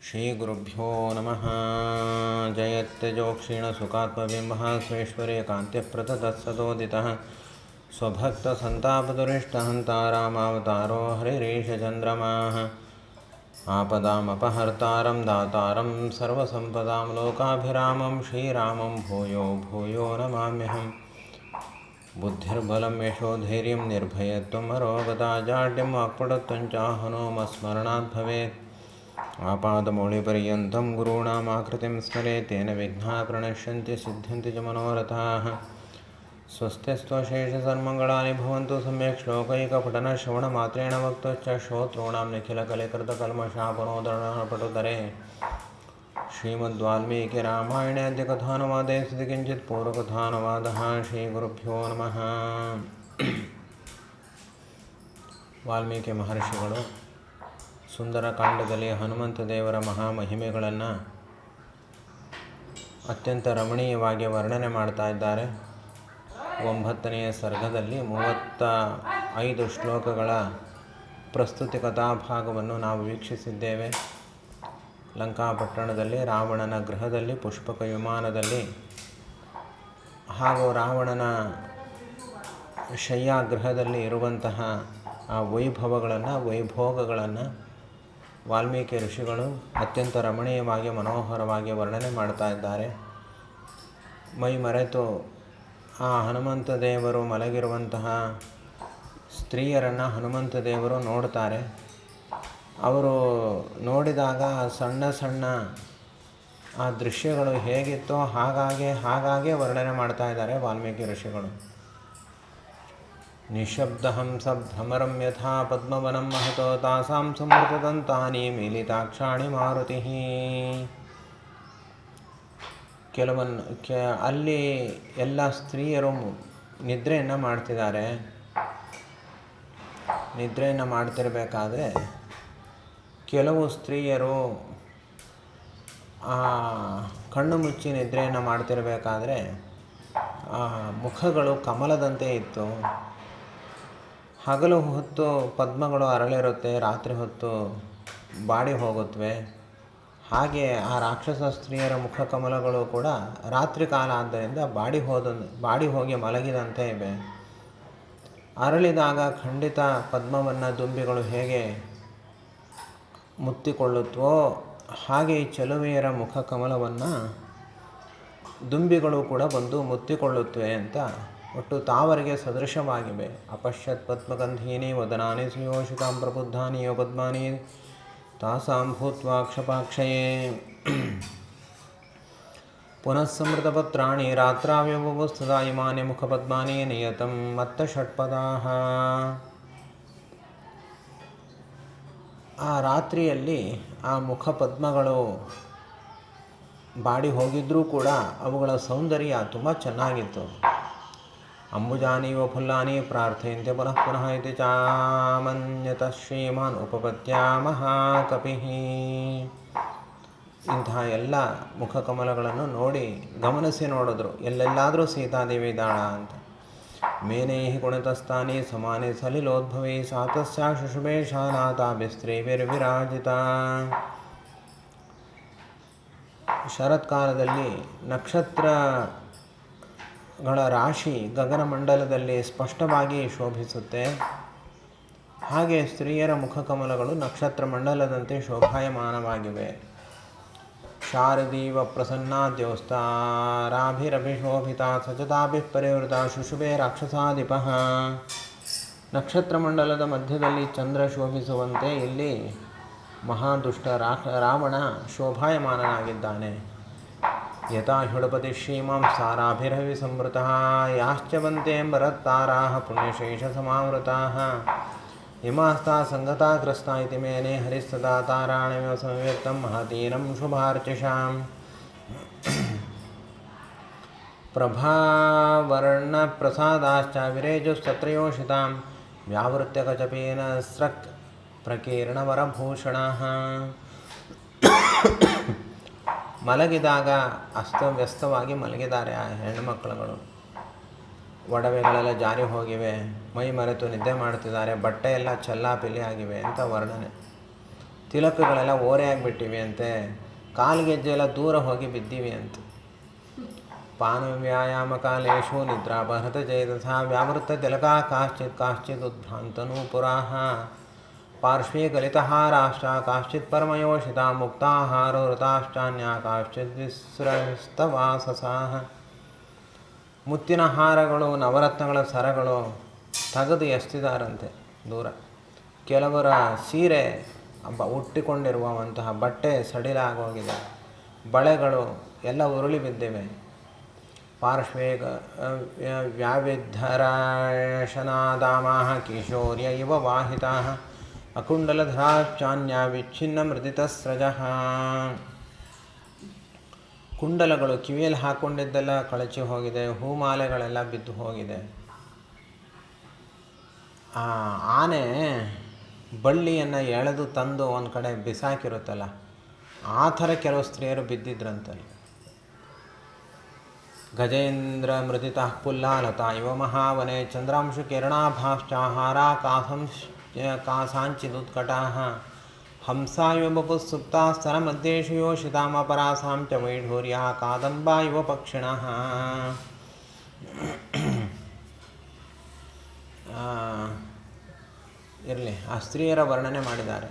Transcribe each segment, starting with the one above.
ಶ್ರೀಗುರುಭ್ಯೋ ನಮಃ. ಜಯತ್ಯಜೋಕ್ಷೀಣಸುಖಾತ್ಮಬಿಂಬಃ ಸ್ವೇಶ್ವರ್ಯ ಕಾಂತ್ಯಪ್ರತತತ್ಸದೋದಿತಃ ಸ್ವಭಕ್ತಸಂತಾಪದುರಿಷ್ಟಹಂತ ರಾಮಾವತಾರೋ ಹರಿರೀಶಚಂದ್ರಮಾಃ. ಆಪದಾಮಪಹರ್ತಾರಂ ದಾತಾರಂ ಸರ್ವಸಂಪದಾಂ ಲೋಕಾಭಿರಾಮಂ ಶ್ರೀರಾಮಂ ಭೂಯೋ ಭೂಯೋ ನಮಾಮ್ಯಹಂ. ಬುದ್ಧಿರ್ಬಲಂ ಯಶೋಧೈರ್ಯಂ ನಿರ್ಭಯತ್ವಂ ಅರೋಗತಾ ಜಾಡ್ಯಂ ವಾಕ್ಪಟುತ್ವಂಚ ಹನುಮಸ್ಮರಣಾತ್ ಭವೇತ್. ಆಪಾದಮೌಳಿಪರ್ಯಂతం ಗುರುಣಾಮಾಕೃತಿಂ ಸ್ಮರೇತ್ ತೇನ ವಿಘ್ನಾಃ ಪ್ರಣಶ್ಯಂತಿ ಸಿದ್ಧ್ಯಂತಿ ಚ ಮನೋರಥಾಃ. ಸ್ವಸ್ತಿಸ್ತ್ವಶೇಷಸನ್ಮಂಗಳಾನಿ ಭವಂತು ಸಮ್ಯಕ್ ಶ್ಲೋಕೈಕಪಠನಶ್ರವಣಮಾತ್ರೇಣ ವಕ್ತುಶ್ಚ ಶ್ರೋತॄಣಾಂ ನಿಖಿಲಕಲಿಕೃತಕಲ್ಮಷಾಪನೋದರಣಪಟುತರೆ. ಶ್ರೀಮದ್ವಾಲ್ಮೀಕಿರಾಮಾಯಣೇ ಅದ್ಯ ಕಥಾನುವಾದೇ ಸ್ಥಿತಿ ಕಿಂಚಿತ್ ಪೂರ್ವಕಥಾನುವಾದಃ. ಶ್ರೀಗುರುಭ್ಯೋ ನಮಃ. ವಾಲ್ಮೀಕಿ ಮಹರ್ಷಿಗಳು ಸುಂದರಕಾಂಡದಲ್ಲಿ ಹನುಮಂತ ದೇವರ ಮಹಾಮಹಿಮೆಗಳನ್ನು ಅತ್ಯಂತ ರಮಣೀಯವಾಗಿ ವರ್ಣನೆ ಮಾಡ್ತಾ ಇದ್ದಾರೆ. 9ನೇ ಸರ್ಗದಲ್ಲಿ 35 ಶ್ಲೋಕಗಳ ಪ್ರಸ್ತುತಿ ಕಥಾಭಾಗವನ್ನು ನಾವು ವೀಕ್ಷಿಸಿದ್ದೇವೆ. ಲಂಕಾಪಟ್ಟಣದಲ್ಲಿ ರಾವಣನ ಗೃಹದಲ್ಲಿ ಪುಷ್ಪಕ ವಿಮಾನದಲ್ಲಿ ಹಾಗೂ ರಾವಣನ ಶಯ್ಯಾಗೃಹದಲ್ಲಿ ಇರುವಂತಹ ಆ ವೈಭೋಗಗಳನ್ನು ವಾಲ್ಮೀಕಿ ಋಷಿಗಳು ಅತ್ಯಂತ ರಮಣೀಯವಾಗಿ ಮನೋಹರವಾಗಿ ವರ್ಣನೆ ಮಾಡ್ತಾ ಇದ್ದಾರೆ. ಮೈ ಮರೆತು ಆ ಹನುಮಂತ ದೇವರು ಮಲಗಿರುವಂತಹ ಸ್ತ್ರೀಯರನ್ನು ಹನುಮಂತ ದೇವರು ನೋಡ್ತಾರೆ. ಅವರು ನೋಡಿದಾಗ ಸಣ್ಣ ಸಣ್ಣ ಆ ದೃಶ್ಯಗಳು ಹೇಗಿತ್ತೋ ಹಾಗಾಗೆ ವರ್ಣನೆ ಮಾಡ್ತಾ ಇದ್ದಾರೆ ವಾಲ್ಮೀಕಿ ಋಷಿಗಳು. ನಿಶಬ್ದಹಂಸ ಭ್ರಮರಂ ಯಥಾ ಪದ್ಮವನಂ ಮಹತೋ ತಾಸಾಂ ಸಮೃತದಂತಾನಿ ಮೀಲಿತಾಕ್ಷಾಣಿ ಮಾರುತಿಃ. ಅಲ್ಲಿ ಎಲ್ಲ ಸ್ತ್ರೀಯರು ನಿದ್ರೆಯನ್ನು ಮಾಡ್ತಿದ್ದಾರೆ. ನಿದ್ರೆಯನ್ನು ಮಾಡ್ತಿರಬೇಕಾದ್ರೆ ಕೆಲವು ಸ್ತ್ರೀಯರು ಕಣ್ಣು ಮುಚ್ಚಿ ನಿದ್ರೆಯನ್ನು ಮಾಡ್ತಿರಬೇಕಾದ್ರೆ ಮುಖಗಳು ಕಮಲದಂತೆ ಇತ್ತು. ಹಗಲು ಹೊತ್ತು ಪದ್ಮಗಳು ಅರಳಿರುತ್ತೆ, ರಾತ್ರಿ ಹೊತ್ತು ಬಾಡಿ ಹೋಗುತ್ತವೆ. ಹಾಗೆ ಆ ರಾಕ್ಷಸ ಸ್ತ್ರೀಯರ ಮುಖ ಕಮಲಗಳು ಕೂಡ ರಾತ್ರಿ ಕಾಲ ಆದ್ದರಿಂದ ಬಾಡಿ ಹೋಗಿ ಮಲಗಿದಂತೆ ಇವೆ. ಅರಳಿದಾಗ ಖಂಡಿತ ಪದ್ಮವನ್ನು ದುಂಬಿಗಳು ಹೇಗೆ ಮುತ್ತಿಕೊಳ್ಳುತ್ತವೋ ಹಾಗೆ ಈ ಚೆಲುವೆಯರ ಮುಖ ಕಮಲವನ್ನು ದುಂಬಿಗಳು ಕೂಡ ಬಂದು ಮುತ್ತಿಕೊಳ್ಳುತ್ತವೆ ಅಂತ ಒಟ್ಟು ತಾವರಿಗೆ ಸದೃಶವಾಗಿವೆ. ಅಪಶ್ಯತ್ ಪದ್ಮಗಂಧೀನಿ ವದನಾನಿ ಸುಯೋಷಿತಾಂ ಪ್ರಬುದ್ಧಾನಿ ಯೋ ಪದ್ಮಾನಿ ತಾಸಾಂ ಭೂತ್ವಾ ಕ್ಷಪಾಕ್ಷಯೇ. ಪುನಃ ಸಮೃತಪತ್ರಾಣಿ ರಾತ್ರಾವ್ಯವಸ್ಥಿತಾ ಇಮಾನಿ ಮುಖಪದ್ಮಾನಿ ನಿಯತಂ ಮತ್ತ ಷಟ್ಪದಾಃ. ಆ ರಾತ್ರಿಯಲ್ಲಿ ಆ ಮುಖಪದ್ಮಗಳು ಬಾಡಿ ಹೋಗಿದ್ದರೂ ಕೂಡ ಅವುಗಳ ಸೌಂದರ್ಯ ತುಂಬ ಚೆನ್ನಾಗಿತ್ತು. ಅಂಬುಜಾನಿ ವ ಫುಲ್ಲಾನಿ ಪ್ರಾರ್ಥಯಂತೆ ಪುನಃ ಪುನಃ ಇತಿ ಚಾಮನ್ಯತಃ ಶ್ರೀಮಾನ್ ಉಪಪತ್ಯಾ ಮಹಾಕಪಿಃ. ಇಂತಹ ಎಲ್ಲ ಮುಖಕಮಲಗಳನ್ನು ನೋಡಿ ಗಮನಿಸಿ ನೋಡಿದ್ರು, ಎಲ್ಲೆಲ್ಲಾದರೂ ಸೀತಾದೇವಿ ಇದ್ದಾಳ ಅಂತ. ಮೇನೈಃ ಗುಣತಸ್ಥಾನಿ ಸಮಾನಿ ಸಲಿಲೋದ್ಭವೈ ಸಾತಸ್ಯಾ ಶುಶುಭೇ ಶಾಲಾತಾಭಿಸ್ತ್ರೀಭಿರ್ವಿರಾಜಿತಾ. ಶರತ್ಕಾಲದಲ್ಲಿ ನಕ್ಷತ್ರಗಳ ರಾಶಿ ಗಗನಮಂಡಲದಲ್ಲಿ ಸ್ಪಷ್ಟವಾಗಿ ಶೋಭಿಸುತ್ತೆ. ಹಾಗೆ ಸ್ತ್ರೀಯರ ಮುಖಕಮಲಗಳು ನಕ್ಷತ್ರ ಮಂಡಲದಂತೆ ಶೋಭಾಯಮಾನವಾಗಿವೆ. ಶಾರದೀವ ಪ್ರಸನ್ನಾದ್ಯೋಸ್ತಾರಾಭಿರಭಿಶೋಭಿತಾ ಸಚತಾಭಿಃ ಪರಿವೃತ ಶುಶುಭೆ ರಾಕ್ಷಸಾಧಿಪಃ. ನಕ್ಷತ್ರಮಂಡಲದ ಮಧ್ಯದಲ್ಲಿ ಚಂದ್ರ ಶೋಭಿಸುವಂತೆ ಇಲ್ಲಿ ಮಹಾದುಷ್ಟ ರಾವಣ ಶೋಭಾಯಮಾನನಾಗಿದ್ದಾನೆ. ಯಥಾ ಹ್ಯುಡಪತಿ ಶ್ರೀಮಾಂ ಸಾರಾಭಿರವಿ ಸಂವೃತಃ ಯಾಶ್ಚವಂತೆ ಬರತ್ತಾರಾಃ ಪುಣ್ಯಶೇಷ ಸಮಾವೃತಾಃ. ಇಮಾಸ್ತಾ ಸಂಗತಾಗ್ರಸ್ತಾ ಇತಿ ಮೇನೆ ಹರಿಸ್ತದಾ ತಾರಾಣಮೇವ ಸಂವ್ಯಕ್ತಂ ಮಹತೀನಂ ಶುಭಾರ್ಚಿಷಾಂ. ಪ್ರಭಾವರ್ಣ ಪ್ರಸಾದಾಶ್ಚ ವಿರೇಜುಸ್ತತ್ರಯೋಷಿತಾಂ ವ್ಯಾವೃತ್ಯ ಕಚಪೇನ ಸ್ರಕ್ ಪ್ರಕೀರ್ಣವರಭೂಷಣಃ. ಮಲಗಿದಾಗ ಅಸ್ತವ್ಯಸ್ತವಾಗಿ ಮಲಗಿದ್ದಾರೆ ಆ ಹೆಣ್ಣುಮಕ್ಕಳುಗಳು. ಒಡವೆಗಳೆಲ್ಲ ಜಾರಿ ಹೋಗಿವೆ, ಮೈ ಮರೆತು ನಿದ್ದೆ ಮಾಡ್ತಿದ್ದಾರೆ, ಬಟ್ಟೆ ಎಲ್ಲ ಚೆಲ್ಲಾಪಿಲ್ಲಿ ಆಗಿವೆ ಅಂತ ವರ್ಣನೆ. ತಿಲಕಗಳೆಲ್ಲ ಓರೆಯಾಗಿಬಿಟ್ಟಿವೆ ಅಂತೆ, ಕಾಲ್ಗೆಜ್ಜೆ ಎಲ್ಲ ದೂರ ಹೋಗಿ ಬಿದ್ದೀವಿ ಅಂತ. ಪಾನವ್ಯಾಯಾಮ ಕಾಲೇಶು ನಿದ್ರಾಪಹೃತ ಚೇತಸ ವ್ಯಾವೃತ್ತ ತಿಲಕಾ ಕಾಶ್ಚಿತ್ ಉದ್ಭ್ರಾಂತನೂಪುರಾಃ ಪಾರ್ಶ್ವೇ ಗಲಿತಹಾರಾಶ್ಚ ಕಾಶ್ಚಿತ್ ಪರಮಯೋಷಿತಾ ಮುಕ್ತಾಹಾರವೃತಾಶ್ಚಾನ್ಯಾ ಕಾಶ್ಚಿತ್ ವಿಸ್ರಸ್ತವಾಸಸಾಃ. ಮುತ್ತಿನ ಹಾರಗಳು, ನವರತ್ನಗಳ ಸರಗಳು ತೆಗೆದು ಎಸ್ತಿದಾರಂತೆ ದೂರ. ಕೆಲವರ ಸೀರೆ ಉಟ್ಟಿಕೊಂಡಿರುವಂತಹ ಬಟ್ಟೆ ಸಡಿಲಾಗೋಗಿದೆ, ಬಳೆಗಳು ಎಲ್ಲ ಉರುಳಿ ಬಿದ್ದಿವೆ. ಪಾರ್ಶ್ವೇ ವ್ಯಾವಿದ್ಧರಾಶನಾದಾಮಾಃ ಕಿಶೋರ್ಯ ಇವ ವಾಹಿತಾಃ ಅಕುಂಡಲಧರಾಶ್ಚಾನ್ಯ ವಿಚ್ಛಿನ್ನ ಮೃದಿತಸ್ರಜಃ. ಕುಂಡಲಗಳು, ಕಿವಿಯಲ್ಲಿ ಹಾಕ್ಕೊಂಡಿದ್ದೆಲ್ಲ ಕಳಚಿ ಹೋಗಿದೆ, ಹೂಮಾಲೆಗಳೆಲ್ಲ ಬಿದ್ದು ಹೋಗಿದೆ. ಆನೆ ಬಳ್ಳಿಯನ್ನು ಎಳೆದು ತಂದು ಒಂದು ಕಡೆ ಬಿಸಾಕಿರುತ್ತಲ್ಲ, ಆ ಥರ ಕೆಲವು ಸ್ತ್ರೀಯರು ಬಿದ್ದಿದ್ರಂತಲ್ಲಿ. ಗಜೇಂದ್ರ ಮೃದಿತ ಪುಲ್ಲಾಲತಾ ಇವ ಮಹಾವನೆ ಚಂದ್ರಾಂಶು ಕಿರಣಾಭಾಶ್ಚಾಹಾರಾ ಕಾಸಾಂಚಿದುತ್ಕಟಾಃ ಹಂಸಾ ಇವ ಬಪುಸ್ಸುಪ್ತಾ ಸ್ತನಮಧ್ಯೇಷು ಯೋಷಿತಾಮಪರಾಸಾಂ ಚ ವೈಢೂರ್ಯಃ ಕಾದಂಬಾ ಇವ ಪಕ್ಷಿಣಃ. ಇರಲಿ, ಆ ಸ್ತ್ರೀಯರ ವರ್ಣನೆ ಮಾಡಿದ್ದಾರೆ.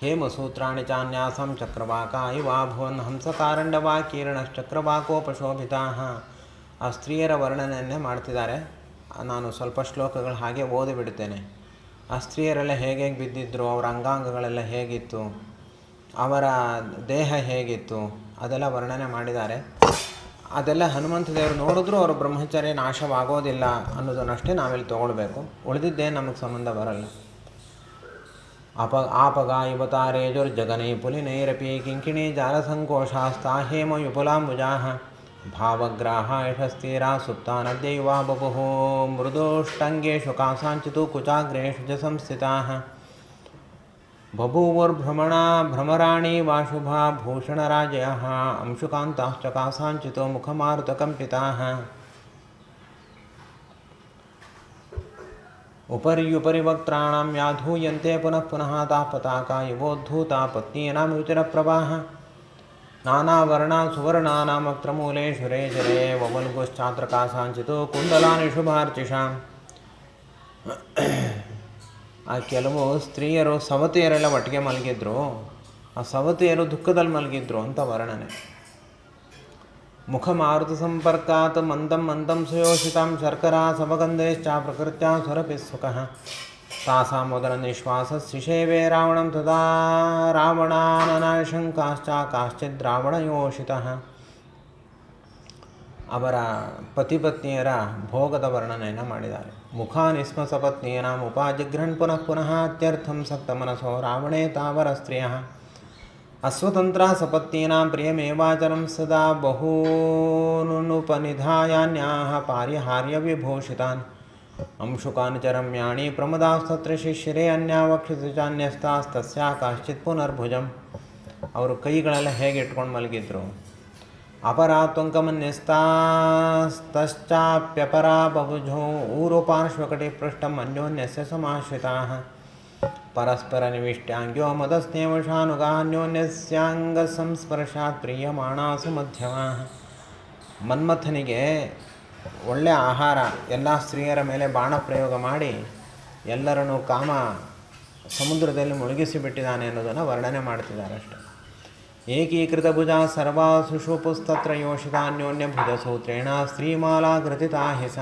ಹೇಮಸೂತ್ರಾಣಿ ಚಾನ್ಯಾಸಂ ಚಕ್ರವಾಕಾ ಇವಾಭುವನ್ ಹಂಸಕಾರಂಡವಾ ಕೀರ್ಣಶ್ಚಕ್ರವಾಕೋಪಶೋಭಿತಾಃ. ಆ ಸ್ತ್ರೀಯರ ವರ್ಣನೆಯನ್ನೇ ಮಾಡ್ತಿದ್ದಾರೆ. ನಾನು ಸ್ವಲ್ಪ ಶ್ಲೋಕಗಳು ಹಾಗೆ ಓದಿಬಿಡ್ತೇನೆ. ಆ ಸ್ತ್ರೀಯರೆಲ್ಲ ಹೇಗೆ ಬಿದ್ದಿದ್ರು, ಅವರ ಅಂಗಾಂಗಗಳೆಲ್ಲ ಹೇಗಿತ್ತು, ಅವರ ದೇಹ ಹೇಗಿತ್ತು, ಅದೆಲ್ಲ ವರ್ಣನೆ ಮಾಡಿದ್ದಾರೆ. ಅದೆಲ್ಲ ಹನುಮಂತ ದೇವರು ನೋಡಿದ್ರೂ ಅವರ ಬ್ರಹ್ಮಚರ್ಯ ನಾಶವಾಗೋದಿಲ್ಲ ಅನ್ನೋದನ್ನಷ್ಟೇ ನಾವಿಲ್ಲಿ ತೊಗೊಳ್ಬೇಕು. ಉಳಿದಿದ್ದೇನು ನಮಗೆ ಸಂಬಂಧ ಬರಲ್ಲ. ಆಪಗಾ ಯುವತಾರೇಜುರ್ಜಗನೇ ಪುಲಿನೈರಪಿ ಕಿಂಕಿಣಿ ಜಾಲಸಂಕೋಷಾಸ್ತಾ ಹೇಮ ವಿಪುಲಾಂಬುಜಾಃ ಭಾವಗ್ರಾಹ ಯಶಸ್ತೀರಾ ಸುಪ್ತಾ ನದ್ಯೈವಾ ಬಭುಃ ಮೃದೋಷ್ಟಂಗೇಷು ಕಾಸಾಂಚಿತು ಕುಚಾಗ್ರೇಷು ಚ ಸಂಸ್ಥಿತಾಃ ಬಭೂವರ್ಭ್ರಮರಾಣಿ ವಾಶುಭಾ ಭೂಷಣರಾಜಯಃ ಅಂಶುಕಾಂತಾಶ್ಚ ಕಾಸಾಂಚಿತೋ ಮುಖಮಾರುತಕಂಪಿತಾಃ ಉಪರ್ಯುಪರಿ ವಕ್ತ್ರಾಣಾಂ ಯಾಧೂಯಂತೆ ಪುನಃ ಪುನಃ ತಾಃ ಪತಾಕಾ ಇವೋದ್ಧೂತಾ ಪತ್ನೀನಾಂ ರುಚಿರಪ್ರವಾಹ ನಾನಾವರ್ಣ ಸುವರ್ಣಾನಾಂ ವಕ್ತ್ರಮೂಲೇಷು ರೇಜರೆ ವವಲ್ಗುಶ್ಚಾತ್ರ ಕಾಸಾಂಚಿತೋ ಕುಂಡಲಾನಿ ಶುಭಾರ್ಚಿಷಾಂ. ಆ ಕೆಲವು ಸ್ತ್ರೀಯರು ಸವತಿಯರೆಲ್ಲ ಒಟ್ಟಿಗೆ ಮಲಗಿದ್ರು, ಆ ಸವತಿಯರು ದುಃಖದಲ್ಲಿ ಮಲಗಿದ್ರು ಅಂತ ವರ್ಣನೆ. ಮುಖ ಮಾರುತ ಸಂಪರ್ಕಾತ್ ಮಂದಂ ಮಂದಂ ಸುಯೋಷಿತಾಂ ಶರ್ಕರಾ ಸಮಗಂಧೇಶ್ಚ ಪ್ರಕೃತ್ಯಾ ಸ್ವರಪಿಸ್ಸುಕಃ ತಾಸಾಂ ಮೊದಲ ನಿಶ್ವಾಸ ಶಿಶೇವೇ ರಾವಣಂ ತದಾ ರಾವಣಾನನಾಶಂಕಾಶ್ಚ ಕಾಶ್ಚಿದ್ ರಾವಣಯೋಷಿತಃ. ಅವರ ಪತಿಪತ್ನಿಯರ ಭೋಗದ ವರ್ಣನೆಯನ್ನು ಮಾಡಿದ್ದಾರೆ. ಮುಖಾನಿಸ್ಮ ಸಪತ್ನೀನಾಂ ಉಪಾಜಿಘ್ರನ್ ಪುನಃ ಪುನಃ ಅತ್ಯರ್ಥಂ ಸಕ್ತಮನಸೋ ರಾವಣೇ ತಾವರ ಸ್ತ್ರಿಯಃ ಅಸ್ವತಂತ್ರ ಸಪತ್ನೀನಾಂ ಪ್ರಿಯಮೇವಾಚರಂ ಸದಾ ಬಹೂನುಪನಿಧಾಯಾನ್ಯಾಹ ಪಾರ್ಯಹಾರ್ಯ ವಿಭೂಷಿತಾನ್ ಅಂಶುಕಾನ್ ಚ ರಮ್ಯಾಣಿ ಪ್ರಮದಾಸ್ತತ್ರ ಶಿಶಿರೇ ಅನ್ಯಾ ವಕ್ಷಿಸಿ ಚಾನ್ಯಸ್ತಾಸ್ತಸ್ಯಾ ಕಾಶ್ಚಿತ್ ಪುನರ್ಭುಜಂ. ಅವರು ಕೈಗಳೆಲ್ಲ ಹೇಗೆ ಇಟ್ಕೊಂಡು ಮಲಗಿದ್ರು. ಅಪರಾ ತ್ವಂಕಮನ್ಯಸ್ತಾಸ್ತಶ್ಚಾಪ್ಯಪರಾ ಬಭುಜೋ ಊರುಪಾರ್ಶ್ವಕಟಿ ಪೃಷ್ಠಂ ಅನ್ಯೋನ್ಯಸ್ಯ ಸಮಾಶ್ರಿತಾಃ ಪರಸ್ಪರ ನಿವಿಷ್ಟ್ಯಾಂಗ್ಯೋ ಮದಸ್ನೇವಶಾನುಗಾನ್ಯೋನ್ಯಸ್ಯಾಂಗ ಸಂಸ್ಪರ್ಶಾತ್ ಪ್ರಿಯಮಾಣಾಸು ಮಧ್ಯಮಾಃ. ಮನ್ಮಥನಿಗೆ ಒಳ್ಳೆಯ ಆಹಾರ, ಎಲ್ಲ ಸ್ತ್ರೀಯರ ಮೇಲೆ ಬಾಣ ಪ್ರಯೋಗ ಮಾಡಿ ಎಲ್ಲರನ್ನೂ ಕಾಮ ಸಮುದ್ರದಲ್ಲಿ ಮುಳುಗಿಸಿಬಿಟ್ಟಿದ್ದಾನೆ ಅನ್ನೋದನ್ನು ವರ್ಣನೆ ಮಾಡ್ತಿದ್ದಾರೆ ಅಷ್ಟೆ. ಏಕೀಕೃತ ಭುಜ ಸರ್ವಾಸುಷು ಪುಸ್ತತ್ರ ಯೋಷಿತಾನ್ಯೋನ್ಯ ಭುಜ ಸೂತ್ರೇಣ ಸ್ತ್ರೀಮಾಲಾ ಘೃತಿತಾ ಹಿಸ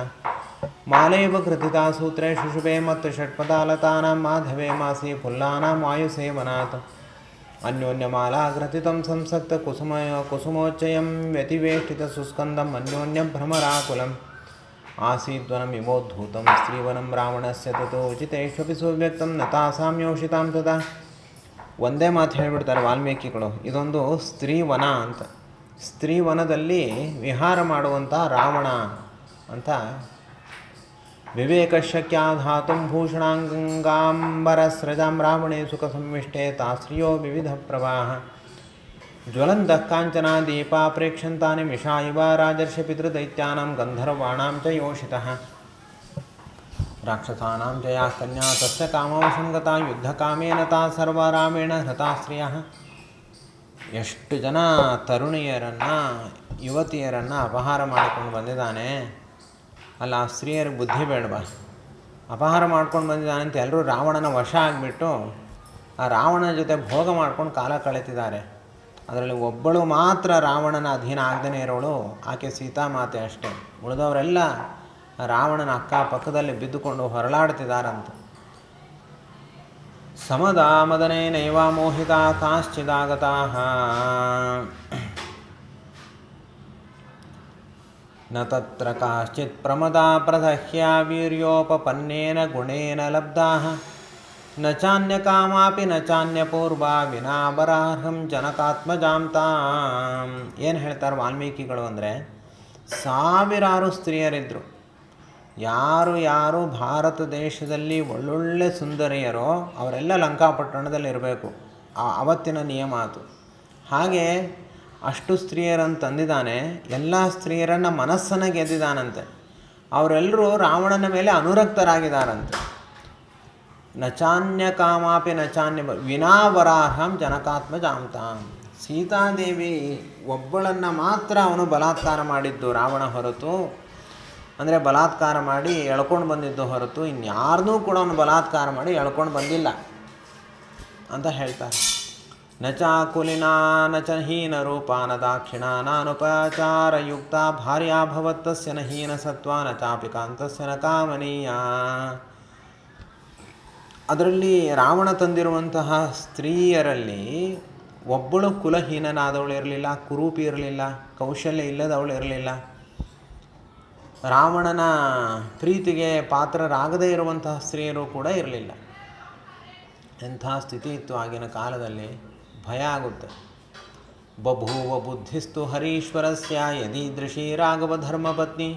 ಮಾಲೇವ ಘೃತಿತಾ ಸೂತ್ರೇ ಶುಶುಭೆ ಮತ್ತು ಷಟ್ಪದಾಲತಾನಾಂ ಮಾಧವೇ ಮಾಸಿ ಫುಲ್ಲಾನಾಂ ವಾಯುಸೇವನಾತ್ ಅನ್ಯೋನ್ಯಮಾಲಾ ಘೃತಿತಂ ಸಂಸಕ್ತ ಕುಸುಮೋಚ್ಚಯಂ ವ್ಯತಿವೇಷ್ಟಿತ ಸುಸ್ಕಂದಂ ಅನ್ಯೋನ್ಯ ಭ್ರಮರಾಕುಲಂ ಆಸೀದ್ವನಂ ಇಮೋದ್ಧೂತಂ ಸ್ತ್ರೀವನಂ ರಾವಣಸ್ಯ ತತೋ ಉಚಿತೇಷ್ವಪಿ ಸುವ್ಯಕ್ತಂ ನತಾಸಾಂ ಯೋಷಿತಾಂ ತದಾ. ಒಂದೇ ಮಾತು ಹೇಳಿಬಿಡ್ತಾರೆ ವಾಲ್ಮೀಕಿಗಳು, ಇದೊಂದು ಸ್ತ್ರೀವನ ಅಂತ. ಸ್ತ್ರೀವನದಲ್ಲಿ ವಿಹಾರ ಮಾಡುವಂಥ ರಾವಣ ಅಂತ. ವಿವೇಕಶಕ್ಯಾಧಾತುಂ ಭೂಷಣಾಂಗಾಂಬರಸ್ರಜಾಂ ರಾವಣೇ ಸುಖ ಸಂವಿಷ್ಟೇ ತಾಶ್ರಿಯೋ ವಿವಿಧ ಪ್ರವಾಹ ಜ್ವಲಂತಃ ಕಾಂಚನಾ ದೀಪಾ ಪ್ರೇಕ್ಷಂತಾನಿ ಮಿಷಾ ಇವ ರಾಜರ್ಷಿ ಪಿತೃದೈತ್ಯಾನಾಂ ಗಂಧರ್ವಾಣಾಂ ಚ ಯೋಷಿತಃ ರಾಕ್ಷಸಾನಾಂ ಜಯಾ ಕನ್ಯಾ ತಸ್ಯ ಕಾಮವಶಂ ಗತಾ ಯುದ್ಧಕಾಮೇನ ತಾ ಸರ್ವ ರಾಮೇಣ ಹೃತಾ ಸ್ತ್ರೀಯಃ. ಎಷ್ಟು ಜನ ತರುಣಿಯರನ್ನು ಯುವತಿಯರನ್ನು ಅಪಹಾರ ಮಾಡಿಕೊಂಡು ಬಂದಿದ್ದಾನೆ. ಅಲ್ಲ, ಆ ಸ್ತ್ರೀಯರಿಗೆ ಬುದ್ಧಿ ಬೇಡವಾ? ಅಪಹಾರ ಮಾಡ್ಕೊಂಡು ಬಂದಿದ್ದಾನೆ ಅಂತ ಎಲ್ಲರೂ ರಾವಣನ ವಶ ಆಗಿಬಿಟ್ಟು ಆ ರಾವಣನ ಜೊತೆ ಭೋಗ ಮಾಡ್ಕೊಂಡು ಕಾಲ ಕಳೀತಿದ್ದಾರೆ. ಅದರಲ್ಲಿ ಒಬ್ಬಳು ಮಾತ್ರ ರಾವಣನ ಅಧೀನ ಆಗದೇ ಇರೋಳು, ಆಕೆ ಸೀತಾಮಾತೆ ಅಷ್ಟೇ. ಉಳಿದವರೆಲ್ಲ ರಾವಣನ ಅಕ್ಕಪಕ್ಕದಲ್ಲಿ ಬಿದ್ದುಕೊಂಡು ಹೊರಳಾಡ್ತಿದ್ದಾರಂತ. ಸಮದಾಮದನೇ ನೈವ ಮೋಹಿತ ಕಾಶ್ಚಿದಾಗತಾಃ ನ ತತ್ರ ಕಾಶ್ಚಿತ್ ಪ್ರಮದಾ ಪ್ರದಹ್ಯ ವೀರ್ಯೋಪಪನ್ನೇನ ಗುಣೇನ ಲಬ್ಧಾಃ ನ ಚಾನ್ಯಕಾಮಾಪಿ ನ ಚಾನ್ಯಪೂರ್ವಾ ವಿನಾ ಬರಾರ್ಹಂ ಜನಕಾತ್ಮಜಾಂ ತಾಂ. ಏನು ಹೇಳ್ತಾರೆ ವಾಲ್ಮೀಕಿಗಳು ಅಂದರೆ, ಸಾವಿರಾರು ಸ್ತ್ರೀಯರಿದ್ದರು. ಯಾರು ಭಾರತ ದೇಶದಲ್ಲಿ ಒಳ್ಳೊಳ್ಳೆ ಸುಂದರಿಯರೋ ಅವರೆಲ್ಲ ಲಂಕಾಪಟ್ಟಣದಲ್ಲಿರಬೇಕು. ಅವತ್ತಿನ ನಿಯಮ ಅದು. ಹಾಗೆ ಅಷ್ಟು ಸ್ತ್ರೀಯರನ್ನು ತಂದಿದ್ದಾನೆ. ಎಲ್ಲ ಸ್ತ್ರೀಯರನ್ನು ಮನಸ್ಸನ್ನು ಗೆದ್ದಿದ್ದಾನಂತೆ. ಅವರೆಲ್ಲರೂ ರಾವಣನ ಮೇಲೆ ಅನುರಕ್ತರಾಗಿದ್ದಾರಂತೆ. ನಚಾನ್ಯ ಕಾಮಾಪಿ ನಚಾನ್ಯ ವಿನಾವರಾಹಂ ಜನಕಾತ್ಮಜಾಂತಾಂ. ಸೀತಾದೇವಿ ಒಬ್ಬಳನ್ನು ಮಾತ್ರ ಅವನು ಬಲಾತ್ಕಾರ ಮಾಡಿದ್ದು ರಾವಣ ಹೊರತು, ಅಂದರೆ ಬಲಾತ್ಕಾರ ಮಾಡಿ ಎಳ್ಕೊಂಡು ಬಂದಿದ್ದು ಹೊರತು ಇನ್ಯಾರನ್ನೂ ಕೂಡ ಅವನು ಬಲಾತ್ಕಾರ ಮಾಡಿ ಎಳ್ಕೊಂಡು ಬಂದಿಲ್ಲ ಅಂತ ಹೇಳ್ತಾರೆ. ನ ಚಾಕುಲಿನಾ ನ ಚ ಹೀನ ರೂಪ ನ ದಾಕ್ಷಿಣ ನಾನುಪಚಾರಯುಕ್ತ ಭಾರ್ಯಾಭವತ್ತಸ್ಯ ನ ಹೀನ ಸತ್ವ ನ ಚಾಪಿ ಕಾಂತಸ್ಯ ನ ಕಾಮನೀಯ. ಅದರಲ್ಲಿ ರಾವಣ ತಂದಿರುವಂತಹ ಸ್ತ್ರೀಯರಲ್ಲಿ ಒಬ್ಬಳು ಕುಲಹೀನನಾದವಳು ಇರಲಿಲ್ಲ, ಕುರೂಪಿ ಇರಲಿಲ್ಲ, ಕೌಶಲ್ಯ ಇಲ್ಲದವಳು ಇರಲಿಲ್ಲ. ರಾವಣನ ಪ್ರೀತಿಗೆ ಪಾತ್ರರಾಗದೇ ಇರುವಂತಹ ಸ್ತ್ರೀಯರು ಕೂಡ ಇರಲಿಲ್ಲ. ಎಂಥ ಸ್ಥಿತಿ ಇತ್ತು ಆಗಿನ ಕಾಲದಲ್ಲಿ, ಭಯ ಆಗುತ್ತೆ. ಬಭೂವ ಬುದ್ಧಿಸ್ತು ಹರೀಶ್ವರಸ್ಯ ಯದೀದೃಶೀ ರಾಘವ ಧರ್ಮಪತ್ನಿ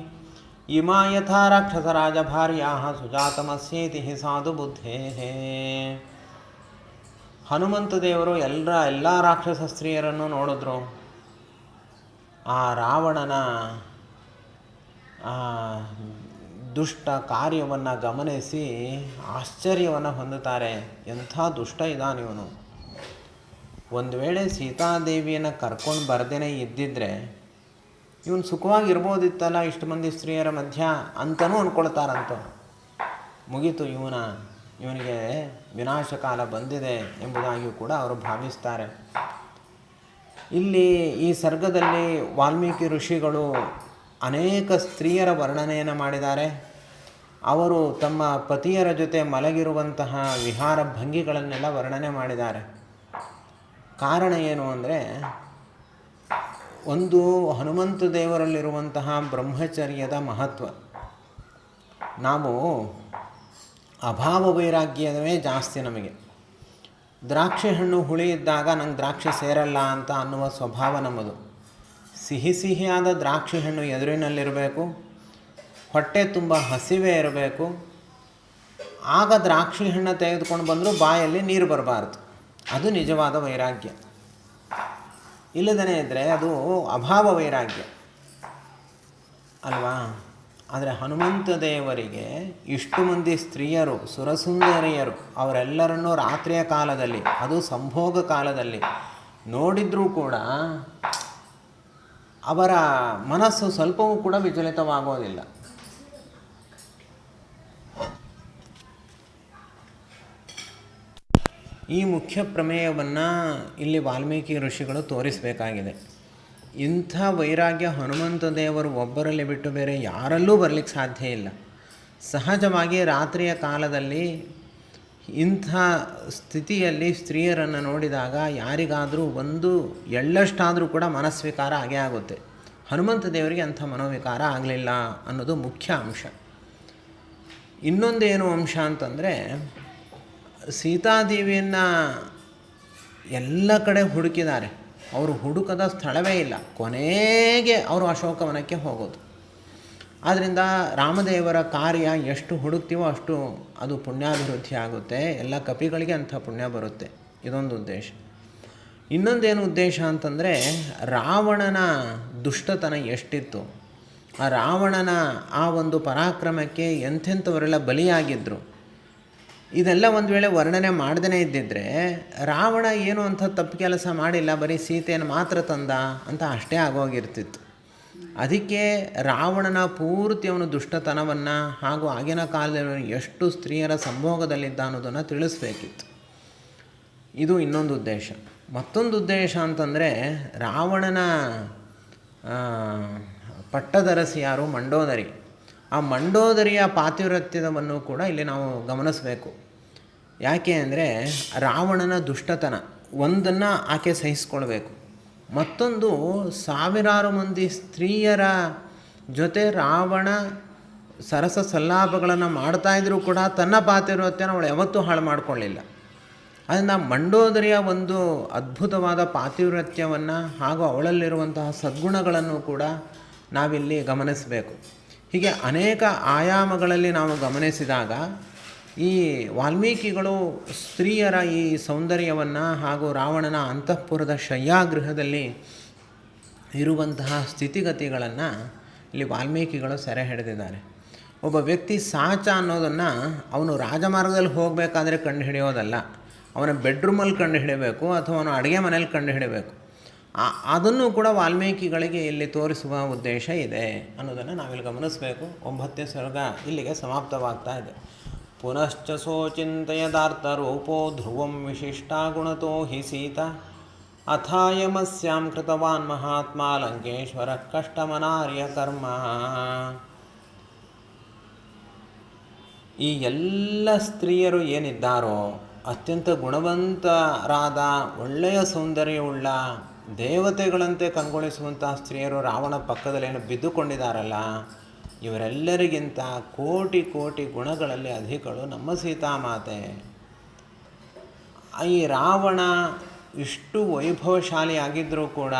ಇಮಾ ಯಥಾ ರಾಕ್ಷಸರಾಜ ಭಾರ್ಯಾ ಸುಜಾತಮಸ್ಯೇತಿ ಸಾಧು ಬುದ್ಧೇ. ಹನುಮಂತ ದೇವರು ಎಲ್ಲ ರಾಕ್ಷಸ ಸ್ತ್ರೀಯರನ್ನು ನೋಡಿದ್ರು. ಆ ರಾವಣನ ದುಷ್ಟ ಕಾರ್ಯವನ್ನು ಗಮನಿಸಿ ಆಶ್ಚರ್ಯವನ್ನು ಹೊಂದುತ್ತಾರೆ. ಎಂಥ ದುಷ್ಟ ಇದ್ದಾನಿವನು. ಒಂದು ವೇಳೆ ಸೀತಾದೇವಿಯನ್ನು ಕರ್ಕೊಂಡು ಬರ್ದೇನೆ ಇದ್ದಿದ್ರೆ ಇವನು ಸುಖವಾಗಿರ್ಬೋದಿತ್ತಲ್ಲ ಇಷ್ಟು ಮಂದಿ ಸ್ತ್ರೀಯರ ಮಧ್ಯ ಅಂತಲೂ ಅಂದ್ಕೊಳ್ತಾರಂತ. ಮುಗೀತು, ಇವನಿಗೆ ವಿನಾಶಕಾಲ ಬಂದಿದೆ ಎಂಬುದಾಗಿಯೂ ಕೂಡ ಅವರು ಭಾವಿಸ್ತಾರೆ. ಇಲ್ಲಿ ಈ ಸರ್ಗದಲ್ಲಿ ವಾಲ್ಮೀಕಿ ಋಷಿಗಳು ಅನೇಕ ಸ್ತ್ರೀಯರ ವರ್ಣನೆಯನ್ನು ಮಾಡಿದ್ದಾರೆ. ಅವರು ತಮ್ಮ ಪತಿಯರ ಜೊತೆ ಮಲಗಿರುವಂತಹ ವಿಹಾರ ಭಂಗಿಗಳನ್ನೆಲ್ಲ ವರ್ಣನೆ ಮಾಡಿದ್ದಾರೆ. ಕಾರಣ ಏನು ಅಂದರೆ, ಒಂದು ಹನುಮಂತ ದೇವರಲ್ಲಿರುವಂತಹ ಬ್ರಹ್ಮಚರ್ಯದ ಮಹತ್ವ. ನಾವು ಅಭಾವ ವೈರಾಗ್ಯವೇ ಜಾಸ್ತಿ ನಮಗೆ. ದ್ರಾಕ್ಷಿ ಹಣ್ಣು ಹುಳಿ ಇದ್ದಾಗ ನಂಗೆ ದ್ರಾಕ್ಷಿ ಸೇರಲ್ಲ ಅಂತ ಅನ್ನುವ ಸ್ವಭಾವ ನಮ್ಮದು. ಸಿಹಿಯಾದ ದ್ರಾಕ್ಷಿ ಹಣ್ಣು ಎದುರಿನಲ್ಲಿರಬೇಕು, ಹೊಟ್ಟೆ ತುಂಬ ಹಸಿವೆ ಇರಬೇಕು. ಆಗ ದ್ರಾಕ್ಷಿ ಹಣ್ಣು ತೆಗೆದುಕೊಂಡು ಬಂದರೂ ಬಾಯಲ್ಲಿ ನೀರು ಬರಬಾರ್ದು. ಅದು ನಿಜವಾದ ವೈರಾಗ್ಯ. ಇಲ್ಲದೇ ಇದ್ದರೆ ಅದು ಅಭಾವ ವೈರಾಗ್ಯ ಅಲ್ವಾ. ಆದರೆ ಹನುಮಂತ ದೇವರಿಗೆ ಇಷ್ಟು ಮಂದಿ ಸ್ತ್ರೀಯರು, ಸುರಸುಂದರಿಯರು, ಅವರೆಲ್ಲರನ್ನೂ ರಾತ್ರಿಯ ಕಾಲದಲ್ಲಿ, ಅದು ಸಂಭೋಗ ಕಾಲದಲ್ಲಿ ನೋಡಿದ್ರೂ ಕೂಡ ಅವರ ಮನಸ್ಸು ಸ್ವಲ್ಪವೂ ಕೂಡ ವಿಚಲಿತವಾಗೋದಿಲ್ಲ. ಈ ಮುಖ್ಯ ಪ್ರಮೇಯವನ್ನು ಇಲ್ಲಿ ವಾಲ್ಮೀಕಿ ಋಷಿಗಳು ತೋರಿಸಬೇಕಾಗಿದೆ. ಇಂಥ ವೈರಾಗ್ಯ ಹನುಮಂತ ದೇವರು ಒಬ್ಬರಲ್ಲಿ ಬಿಟ್ಟು ಬೇರೆ ಯಾರಲ್ಲೂ ಬರಲಿಕ್ಕೆ ಸಾಧ್ಯ ಇಲ್ಲ. ಸಹಜವಾಗಿ ರಾತ್ರಿಯ ಕಾಲದಲ್ಲಿ ಇಂಥ ಸ್ಥಿತಿಯಲ್ಲಿ ಸ್ತ್ರೀಯರನ್ನು ನೋಡಿದಾಗ ಯಾರಿಗಾದರೂ ಒಂದು ಎಳ್ಳಷ್ಟಾದರೂ ಕೂಡ ಮನಸ್ವಿಕಾರ ಆಗೇ ಆಗುತ್ತೆ. ಹನುಮಂತ ದೇವರಿಗೆ ಅಂಥ ಮನೋವಿಕಾರ ಆಗಲಿಲ್ಲ ಅನ್ನೋದು ಮುಖ್ಯ ಅಂಶ. ಇನ್ನೊಂದೇನು ಅಂಶ ಅಂತಂದರೆ, ಸೀತಾದೇವಿಯನ್ನು ಎಲ್ಲ ಕಡೆ ಹುಡುಕಿದ್ದಾರೆ. ಅವರು ಹುಡುಕದ ಸ್ಥಳವೇ ಇಲ್ಲ. ಕೊನೆಗೆ ಅವರು ಅಶೋಕವನಕ್ಕೆ ಹೋಗೋದು. ಆದ್ದರಿಂದ ರಾಮದೇವರ ಕಾರ್ಯ ಎಷ್ಟು ಹುಡುಕ್ತೀವೋ ಅಷ್ಟು ಅದು ಪುಣ್ಯಾಭಿವೃದ್ಧಿ ಆಗುತ್ತೆ. ಎಲ್ಲ ಕಪಿಗಳಿಗೆ ಅಂಥ ಪುಣ್ಯ ಬರುತ್ತೆ. ಇದೊಂದು ಉದ್ದೇಶ. ಇನ್ನೊಂದೇನು ಉದ್ದೇಶ ಅಂತಂದರೆ, ರಾವಣನ ದುಷ್ಟತನ ಎಷ್ಟಿತ್ತು ಆ ರಾವಣನ ಆ ಒಂದು ಪರಾಕ್ರಮಕ್ಕೆ ಎಂಥೆಂಥವರೆಲ್ಲ ಬಲಿಯಾಗಿದ್ದರು. ಇದೆಲ್ಲ ಒಂದು ವೇಳೆ ವರ್ಣನೆ ಮಾಡದೇ ಇದ್ದಿದ್ದರೆ ರಾವಣ ಏನು ಅಂಥ ತಪ್ಪು ಕೆಲಸ ಮಾಡಿಲ್ಲ, ಬರೀ ಸೀತೆಯನ್ನು ಮಾತ್ರ ತಂದ ಅಂತ ಅಷ್ಟೇ ಆಗೋಗಿರ್ತಿತ್ತು. ಅದಕ್ಕೆ ರಾವಣನ ಪೂರ್ತಿ ಅವನು ದುಷ್ಟತನವನ್ನು ಹಾಗೂ ಆಗಿನ ಕಾಲದಲ್ಲಿ ಎಷ್ಟು ಸ್ತ್ರೀಯರ ಸಂಭೋಗದಲ್ಲಿದ್ದ ಅನ್ನೋದನ್ನು ತಿಳಿಸ್ಬೇಕಿತ್ತು. ಇದು ಇನ್ನೊಂದು ಉದ್ದೇಶ. ಮತ್ತೊಂದು ಉದ್ದೇಶ ಅಂತಂದರೆ ರಾವಣನ ಪಟ್ಟದರಸಿ ಯಾರು? ಮಂಡೋದರಿ. ಆ ಮಂಡೋದರಿಯ ಪಾತಿವ್ರತ್ಯವನ್ನು ಕೂಡ ಇಲ್ಲಿ ನಾವು ಗಮನಿಸಬೇಕು. ಯಾಕೆ ಅಂದರೆ ರಾವಣನ ದುಷ್ಟತನ ಒಂದನ್ನು ಆಕೆ ಸಹಿಸ್ಕೊಳ್ಬೇಕು, ಮತ್ತೊಂದು ಸಾವಿರಾರು ಮಂದಿ ಸ್ತ್ರೀಯರ ಜೊತೆ ರಾವಣ ಸರಸ ಸಲ್ಲಾಪಗಳನ್ನು ಮಾಡ್ತಾಯಿದ್ರೂ ಕೂಡ ತನ್ನ ಪಾತಿವ್ರತ್ಯನ ಅವಳು ಯಾವತ್ತೂ ಹಾಳು ಮಾಡಿಕೊಳ್ಳಿಲ್ಲ. ಅದನ್ನು ಮಂಡೋದರಿಯ ಒಂದು ಅದ್ಭುತವಾದ ಪಾತಿವ್ರತ್ಯವನ್ನು ಹಾಗೂ ಅವಳಲ್ಲಿರುವಂತಹ ಸದ್ಗುಣಗಳನ್ನು ಕೂಡ ನಾವಿಲ್ಲಿ ಗಮನಿಸಬೇಕು. ಹೀಗೆ ಅನೇಕ ಆಯಾಮಗಳಲ್ಲಿ ನಾವು ಗಮನಿಸಿದಾಗ ಈ ವಾಲ್ಮೀಕಿಗಳು ಸ್ತ್ರೀಯರ ಈ ಸೌಂದರ್ಯವನ್ನು ಹಾಗೂ ರಾವಣನ ಅಂತಃಪುರದ ಶಯ್ಯಾಗೃಹದಲ್ಲಿ ಇರುವಂತಹ ಸ್ಥಿತಿಗತಿಗಳನ್ನು ಇಲ್ಲಿ ವಾಲ್ಮೀಕಿಗಳು ಸೆರೆ ಹಿಡಿದಿದ್ದಾರೆ. ಒಬ್ಬ ವ್ಯಕ್ತಿ ಸಾಚ ಅನ್ನೋದನ್ನು ಅವನು ರಾಜಮಾರ್ಗದಲ್ಲಿ ಹೋಗಬೇಕಾದ್ರೆ ಕಂಡು ಹಿಡಿಯೋದಲ್ಲ, ಅವನ ಬೆಡ್ರೂಮಲ್ಲಿ ಕಂಡು ಹಿಡಿಯಬೇಕು ಅಥವಾ ಅವನು ಅಡುಗೆ ಮನೇಲಿ ಕಂಡು ಹಿಡಿಯಬೇಕು. ಅದನ್ನು ಕೂಡ ವಾಲ್ಮೀಕಿಗಳಿಗೆ ಇಲ್ಲಿ ತೋರಿಸುವ ಉದ್ದೇಶ ಇದೆ ಅನ್ನೋದನ್ನು ನಾವಿಲ್ಲಿ ಗಮನಿಸಬೇಕು. 9ನೇ ಸರ್ಗ ಇಲ್ಲಿಗೆ ಸಮಾಪ್ತವಾಗ್ತಾ ಇದೆ. ಪುನಶ್ಚ ಸೋಚಿಂತಯದಾರ್ಥರೂಪೋ ಧ್ರುವಂ ವಿಶಿಷ್ಟಾ ಗುಣತೋ ಹಿ ಸೀತಾ ಅಥಾಯಮಸ್ಯಾಂ ಕೃತವಾನ್ ಮಹಾತ್ಮ ಲಂಕೇಶ್ವರ ಕಷ್ಟಮನಾರ್ಯ ಕರ್ಮ. ಈ ಎಲ್ಲ ಸ್ತ್ರೀಯರು ಏನಿದ್ದಾರೋ ಅತ್ಯಂತ ಗುಣವಂತರಾದ ಒಳ್ಳೆಯ ಸೌಂದರ್ಯವುಳ್ಳ ದೇವತೆಗಳಂತೆ ಕಂಗೊಳಿಸುವಂತಹ ಸ್ತ್ರೀಯರು ರಾವಣ ಪಕ್ಕದಲ್ಲೇನು ಬಿದ್ದುಕೊಂಡಿದ್ದಾರಲ್ಲ, ಇವರೆಲ್ಲರಿಗಿಂತ ಕೋಟಿ ಕೋಟಿ ಗುಣಗಳಲ್ಲಿ ಅಧಿಕಳು ನಮ್ಮ ಸೀತಾಮಾತೆ. ಈ ರಾವಣ ಇಷ್ಟು ವೈಭವಶಾಲಿಯಾಗಿದ್ದರೂ ಕೂಡ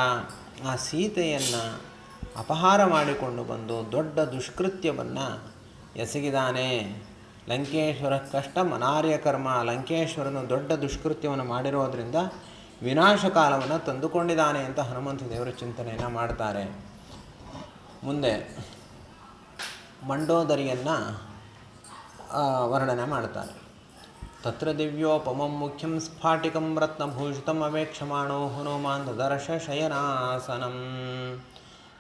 ಆ ಸೀತೆಯನ್ನು ಅಪಹಾರ ಮಾಡಿಕೊಂಡು ಬಂದು ದೊಡ್ಡ ದುಷ್ಕೃತ್ಯವನ್ನು ಎಸಗಿದಾನೆ. ಲಂಕೇಶ್ವರ ಕಷ್ಟ ಮನಾರ್ಯ ಕರ್ಮ. ಲಂಕೇಶ್ವರನು ದೊಡ್ಡ ದುಷ್ಕೃತ್ಯವನ್ನು ಮಾಡಿರೋದ್ರಿಂದ ವಿನಾಶ ಕಾಲವನ್ನು ತಂದುಕೊಂಡಿದ್ದಾನೆ ಅಂತ ಹನುಮಂತ ದೇವರು ಚಿಂತನೆಯನ್ನು ಮಾಡ್ತಾರೆ. ಮುಂದೆ ಮಂಡೋದರಿಯನ್ನು ವರ್ಣನೆ ಮಾಡ್ತಾರೆ. ತತ್ರ ದಿವ್ಯೋಪಮಂ ಮುಖ್ಯಂ ಸ್ಫಾಟಿಕಂ ರತ್ನಭೂಷಿತಂ ಅವೇಕ್ಷಮಾಣೋ ಹನುಮಾನ್ ದದರ್ಶ ಶಯನಾಸನಂ.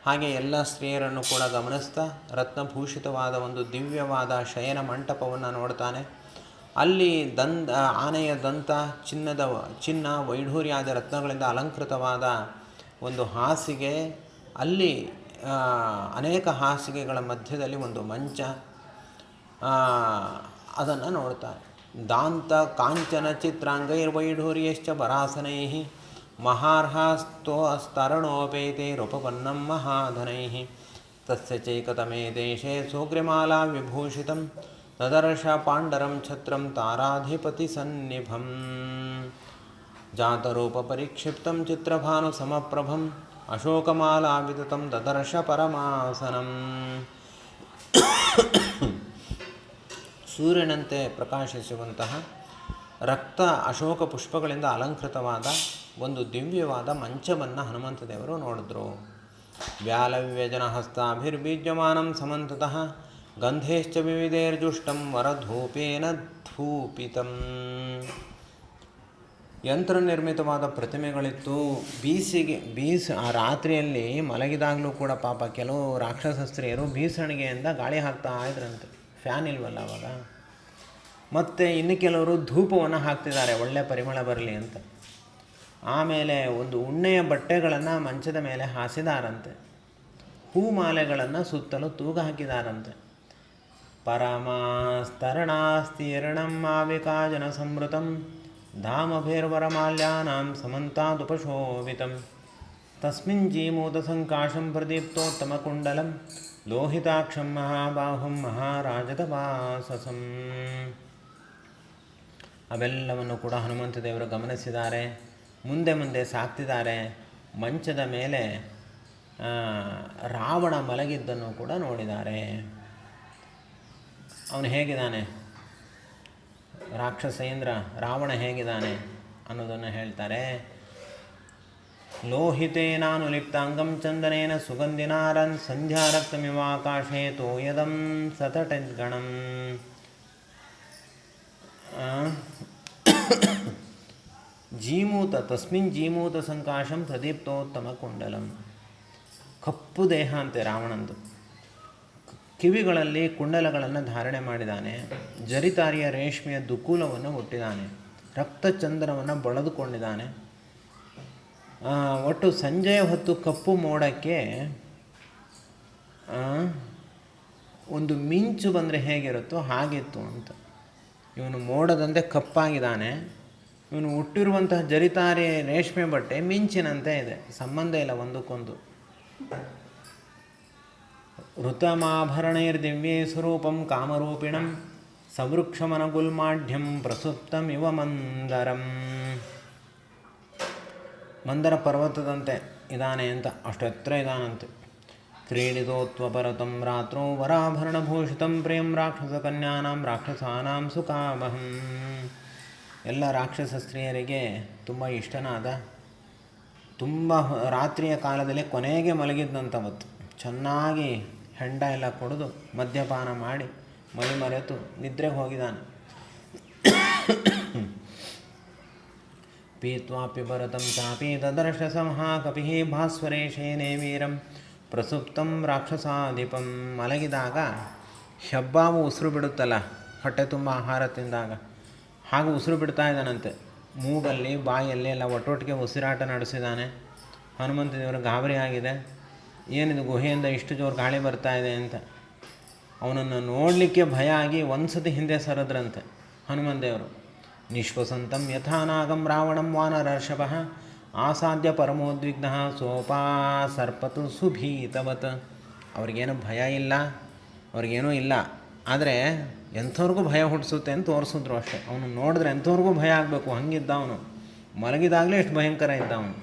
ಹಾಗೆ ಎಲ್ಲ ಸ್ತ್ರೀಯರನ್ನು ಕೂಡ ಗಮನಿಸ್ತಾ ರತ್ನಭೂಷಿತವಾದ ಒಂದು ದಿವ್ಯವಾದ ಶಯನ ಮಂಟಪವನ್ನು ನೋಡ್ತಾನೆ. ಅಲ್ಲಿ ಆನೆಯ ದಂತ, ಚಿನ್ನ ವೈಢೂರ್ಯಾದ ರತ್ನಗಳಿಂದ ಅಲಂಕೃತವಾದ ಒಂದು ಹಾಸಿಗೆ, ಅಲ್ಲಿ ಅನೇಕ ಹಾಸಿಗೆಗಳ ಮಧ್ಯದಲ್ಲಿ ಒಂದು ಮಂಚ, ಅದನ್ನು ನೋಡ್ತಾರೆ. ದಾಂತ ಕಾಂಚನ ಚಿತ್ರಾಂಗೈರ್ವೈಢೂರ್ಯಶ್ಚ ಪರಾಸನೈ ಮಹಾರ್ಹಸ್ತರಣೋಪೇತೆ ರೂಪವನ್ನಂ ಮಹಾಧನೈ ತಸ್ಯ ಚೈಕತಮೇ ದೇಶೇ ಸೌಗ್ರ್ಯಮಾಲಾ ವಿಭೂಷಿತಂ ತದರ್ಶ ಪಾಂಡರಂ ಛತ್ರಂ ತಾರಾಧಿಪತಿ ಸನ್ನಿಭಂ ಜಾತರೂಪ ಪರಿಕ್ಷಿಪ್ತಂ ಚಿತ್ರಭಾನು ಸಮಪ್ರಭಂ ಅಶೋಕಮಾಲಾ ವಿದತಂ ದದರ್ಶ ಪರಮಾಸನಂ. ಸೂರ್ಯನಂತೆ ಪ್ರಕಾಶಿಸುವಂತಹ ರಕ್ತ ಅಶೋಕ ಪುಷ್ಪಗಳಿಂದ ಅಲಂಕೃತವಾದ ಒಂದು ದಿವ್ಯವಾದ ಮಂಚವನ್ನು ಹನುಮಂತ ದೇವರು ನೋಡಿದ್ರು. ವ್ಯಾಲವ್ಯಜನ ಹಸ್ತಾಭಿರ್ಬೀಜ್ಯಮಾನಂ ಸಮಂತತಃ ಗಂಧೇಶ್ಚ ವಿವಿಧೈರ್ಜುಷ್ಟಂ ವರಧೂಪೇನ ಧೂಪಿತಂ. ಯಂತ್ರ ನಿರ್ಮಿತವಾದ ಪ್ರತಿಮೆಗಳಿತ್ತು. ಆ ರಾತ್ರಿಯಲ್ಲಿ ಮಲಗಿದಾಗಲೂ ಕೂಡ ಪಾಪ ಕೆಲವು ರಾಕ್ಷಸ ಸ್ತ್ರೀಯರು ಬೀಸಣಿಗೆಯಿಂದ ಗಾಳಿ ಹಾಕ್ತಾ ಇದ್ರಂತೆ, ಫ್ಯಾನ್ ಇಲ್ವಲ್ಲ ಅವಾಗ. ಮತ್ತು ಇನ್ನು ಕೆಲವರು ಧೂಪವನ್ನು ಹಾಕ್ತಿದ್ದಾರೆ ಒಳ್ಳೆ ಪರಿಮಳ ಬರಲಿ ಅಂತ. ಆಮೇಲೆ ಒಂದು ಉಣ್ಣೆಯ ಬಟ್ಟೆಗಳನ್ನು ಮಂಚದ ಮೇಲೆ ಹಾಸಿದಾರಂತೆ, ಹೂಮಾಲೆಗಳನ್ನು ಸುತ್ತಲೂ ತೂಗ ಹಾಕಿದಾರಂತೆ. ಪರಮಾಸ್ತರಣಾಸ್ತೀರ್ಣಂ ಆವಿಕಾಜನ ಸಂವೃತಂ ಧಾಮಭೇರ್ವರಮಾಲ್ಯಾನಾಂ ಸಮಂತಾದುಪಶೋಭಿತಂ ತಸ್ಮಿನ್ ಜೀಮೂತ ಸಂಕಾಶಂ ಪ್ರದೀಪ್ತೋತ್ತಮಕುಂಡಲಂ ಲೋಹಿತಾಕ್ಷಂ ಮಹಾಬಾಹುಂ ಮಹಾರಾಜದ ವಾಸಸಂ. ಅವೆಲ್ಲವನ್ನು ಕೂಡ ಹನುಮಂತ ದೇವರು ಗಮನಿಸಿದ್ದಾರೆ. ಮುಂದೆ ಸಾಕ್ತಿದ್ದಾರೆ. ಮಂಚದ ಮೇಲೆ ರಾವಣ ಮಲಗಿದ್ದನ್ನು ಕೂಡ ನೋಡಿದ್ದಾರೆ. ಅವನು ಹೇಗಿದ್ದಾನೆ, ರಾಕ್ಷಸೇಂದ್ರ ರಾವಣ ಹೇಗಿದ್ದಾನೆ ಅನ್ನೋದನ್ನು ಹೇಳ್ತಾರೆ. ಲೋಹಿತೇನಾನುಲಿಪ್ತಾಂಗಂ ಚಂದನೇನ ಸುಗಂಧಿನಾರನ್ ಸಂಧ್ಯಾರಕ್ತಮಿವಾಕಾಶೇ ತೋಯದಂ ಸತಟಗಣಂ. ಜೀಮೂತ ತಸ್ಮಿನ್ ಜೀಮೂತ ಸಂಕಾಶಂ ಪ್ರದೀಪ್ತೋತ್ತಮ ಕುಂಡಲಂ. ಕಪ್ಪು ದೇಹ ಅಂತೆ ರಾವಣಂದು. ಕಿವಿಗಳಲ್ಲಿ ಕುಂಡಲಗಳನ್ನು ಧಾರಣೆ ಮಾಡಿದ್ದಾನೆ. ಜರಿತಾರಿಯ ರೇಷ್ಮೆಯ ದುಕೂಲವನ್ನು ಹುಟ್ಟಿದ್ದಾನೆ. ರಕ್ತಚಂದ್ರವನ್ನು ಬಳದುಕೊಂಡಿದ್ದಾನೆ. ಒಟ್ಟು ಸಂಜೆಯ ಹೊತ್ತು ಕಪ್ಪು ಮೋಡಕ್ಕೆ ಒಂದು ಮಿಂಚು ಬಂದರೆ ಹೇಗಿರುತ್ತೋ ಹಾಗಿತ್ತು ಅಂತ. ಇವನು ಮೋಡದಂತೆ ಕಪ್ಪಾಗಿದ್ದಾನೆ. ಇವನು ಹುಟ್ಟಿರುವಂತಹ ಜರಿತಾರೆ ರೇಷ್ಮೆ ಬಟ್ಟೆ ಮಿಂಚಿನಂತೆ ಇದೆ, ಸಂಬಂಧ ಇಲ್ಲ ಒಂದಕ್ಕೊಂದು. ಋತಮಾಭರಣೈರ್ದಿವ್ಯೇ ಸ್ವರೂಪಂ ಕಾಮರೂಪಿಣಂ ಸವೃಕ್ಷಮನಗುಲ್ಮಾಢ್ಯಂ ಪ್ರಸುಪ್ತಮಿವ ಮಂದರಂ. ಮಂದರ ಪರ್ವತದಂತೆ ಇದ್ದಾನೆ ಅಂತ, ಅಷ್ಟು ಎತ್ತರ ಇದ್ದಾನಂತೆ. ಕ್ರೀಡಿತೋತ್ವಪರತಂ ರಾತ್ರೋ ವರಾಭರಣಭೂಷಿತಂ ಪ್ರಿಯಂ ರಾಕ್ಷಸ ಕನ್ಯಾನಾಂ ರಾಕ್ಷಸಾನಾಂ ಸುಖಾವಹಂ. ಎಲ್ಲ ರಾಕ್ಷಸ ಸ್ತ್ರೀಯರಿಗೆ ತುಂಬ ಇಷ್ಟನಾದ, ತುಂಬ ರಾತ್ರಿಯ ಕಾಲದಲ್ಲಿ ಕೊನೆಗೆ ಮಲಗಿದ್ದಂಥವತ್ತು. ಚೆನ್ನಾಗಿ ಹೆಂಡ ಎಲ್ಲ ಕುಡಿದು ಮದ್ಯಪಾನ ಮಾಡಿ ಮೈ ಮರೆತು ನಿದ್ರೆಗೆ ಹೋಗಿದ್ದಾನೆ. ಪೀತ್ವಾಪಿ ಭರತಂ ಚಾಪಿ ದದರ್ಶ ಮಹಾಕಪಿ ಭಾಸ್ವರೇಶೇನೇ ವೀರಂ ಪ್ರಸುಪ್ತಂ ರಾಕ್ಷಸಾಧಿಪಂ. ಮಲಗಿದಾಗ ಹೆಬ್ಬಾವು ಉಸಿರು ಬಿಡುತ್ತಲ್ಲ ಹೊಟ್ಟೆ ತುಂಬ ಆಹಾರ ತಿಂದಾಗ, ಹಾಗೂ ಉಸಿರು ಬಿಡ್ತಾ ಇದ್ದಾನಂತೆ. ಮೂಗಲ್ಲಿ ಬಾಯಲ್ಲಿ ಎಲ್ಲ ಒಟ್ಟೊಟ್ಟಿಗೆ ಉಸಿರಾಟ ನಡೆಸಿದ್ದಾನೆ. ಹನುಮಂತ ದೇವರು ಗಾಬರಿ ಆಗಿದೆ, ಏನಿದು ಗುಹೆಯಿಂದ ಇಷ್ಟು ಜೋರು ಗಾಳಿ ಬರ್ತಾ ಇದೆ ಅಂತ. ಅವನನ್ನು ನೋಡಲಿಕ್ಕೆ ಭಯ ಆಗಿ ಒಂದು ಸತಿ ಹಿಂದೆ ಸರದ್ರಂತೆ ಹನುಮಂತ ದೇವರು. ನಿಶ್ವಸಂತಂ ಯಥಾನಾಗಂ ರಾವಣಂ ವಾನರರ್ಷಭ ಆಸಾದ್ಯ ಪರಮೋದ್ವಿಗ್ನ ಸೋಪಾ ಸರ್ಪತು ಸುಭೀತವತ್. ಅವ್ರಿಗೇನು ಭಯ ಇಲ್ಲ, ಅವ್ರಿಗೇನೂ ಇಲ್ಲ, ಆದರೆ ಎಂಥವ್ರಿಗೂ ಭಯ ಹುಟ್ಟಿಸುತ್ತೆ ಅಂತ ತೋರಿಸಿದ್ರು ಅಷ್ಟೇ. ಅವನು ನೋಡಿದ್ರೆ ಎಂಥವ್ರಿಗೂ ಭಯ ಆಗಬೇಕು, ಹಂಗಿದ್ದ ಅವನು. ಮಲಗಿದಾಗಲೇ ಎಷ್ಟು ಭಯಂಕರ ಇದ್ದ ಅವನು.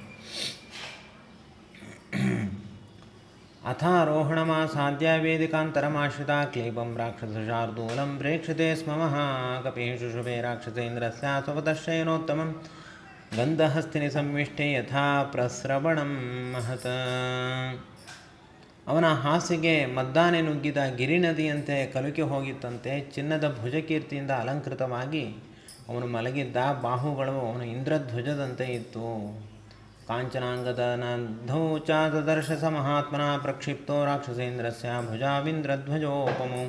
ಅಥಾರೋಹಣಮಾಸಾದ್ಯ ವೇದಿಕಾಂತರಮಾಶ್ರಿತ ಕ್ಲೇಬಂ ರಾಕ್ಷಸಶಾರ್ದೂಲಂ ಪ್ರೇಕ್ಷತೆ ಸ್ಮ ಮಹಾಕಪಿ ಶುಶುಭೆ ರಾಕ್ಷಸೇಂದ್ರಸ್ಯ ಸ್ವಪತಶ್ಚಯನೋತ್ತಮಂ ಗಂಧಹಸ್ತಿನಿ ಸಂವಿಷ್ಟೆ ಯಥಾ ಪ್ರಸ್ರವಣಂ ಮಹತ್. ಅವನ ಹಾಸಿಗೆ ಮದ್ದಾನೆ ನುಗ್ಗಿದ ಗಿರಿನದಿಯಂತೆ ಕಲುಕಿ ಹೋಗಿತ್ತಂತೆ. ಚಿನ್ನದ ಭುಜಕೀರ್ತಿಯಿಂದ ಅಲಂಕೃತವಾಗಿ ಅವನು ಮಲಗಿದ್ದ. ಬಾಹುಗಳು ಅವನು ಇಂದ್ರಧ್ವಜದಂತೆ ಇತ್ತು. ಕಾಂಚನಾಂಗದನಧೌ ಚ ದದರ್ಶ ಸ ಮಹಾತ್ಮನ ಪ್ರಕ್ಷಿಪ್ತೋ ರಾಕ್ಷಸೇಂದ್ರಸ್ಯ ಭುಜಾವಿಂದ್ರಧ್ವಜೋಪಮೋ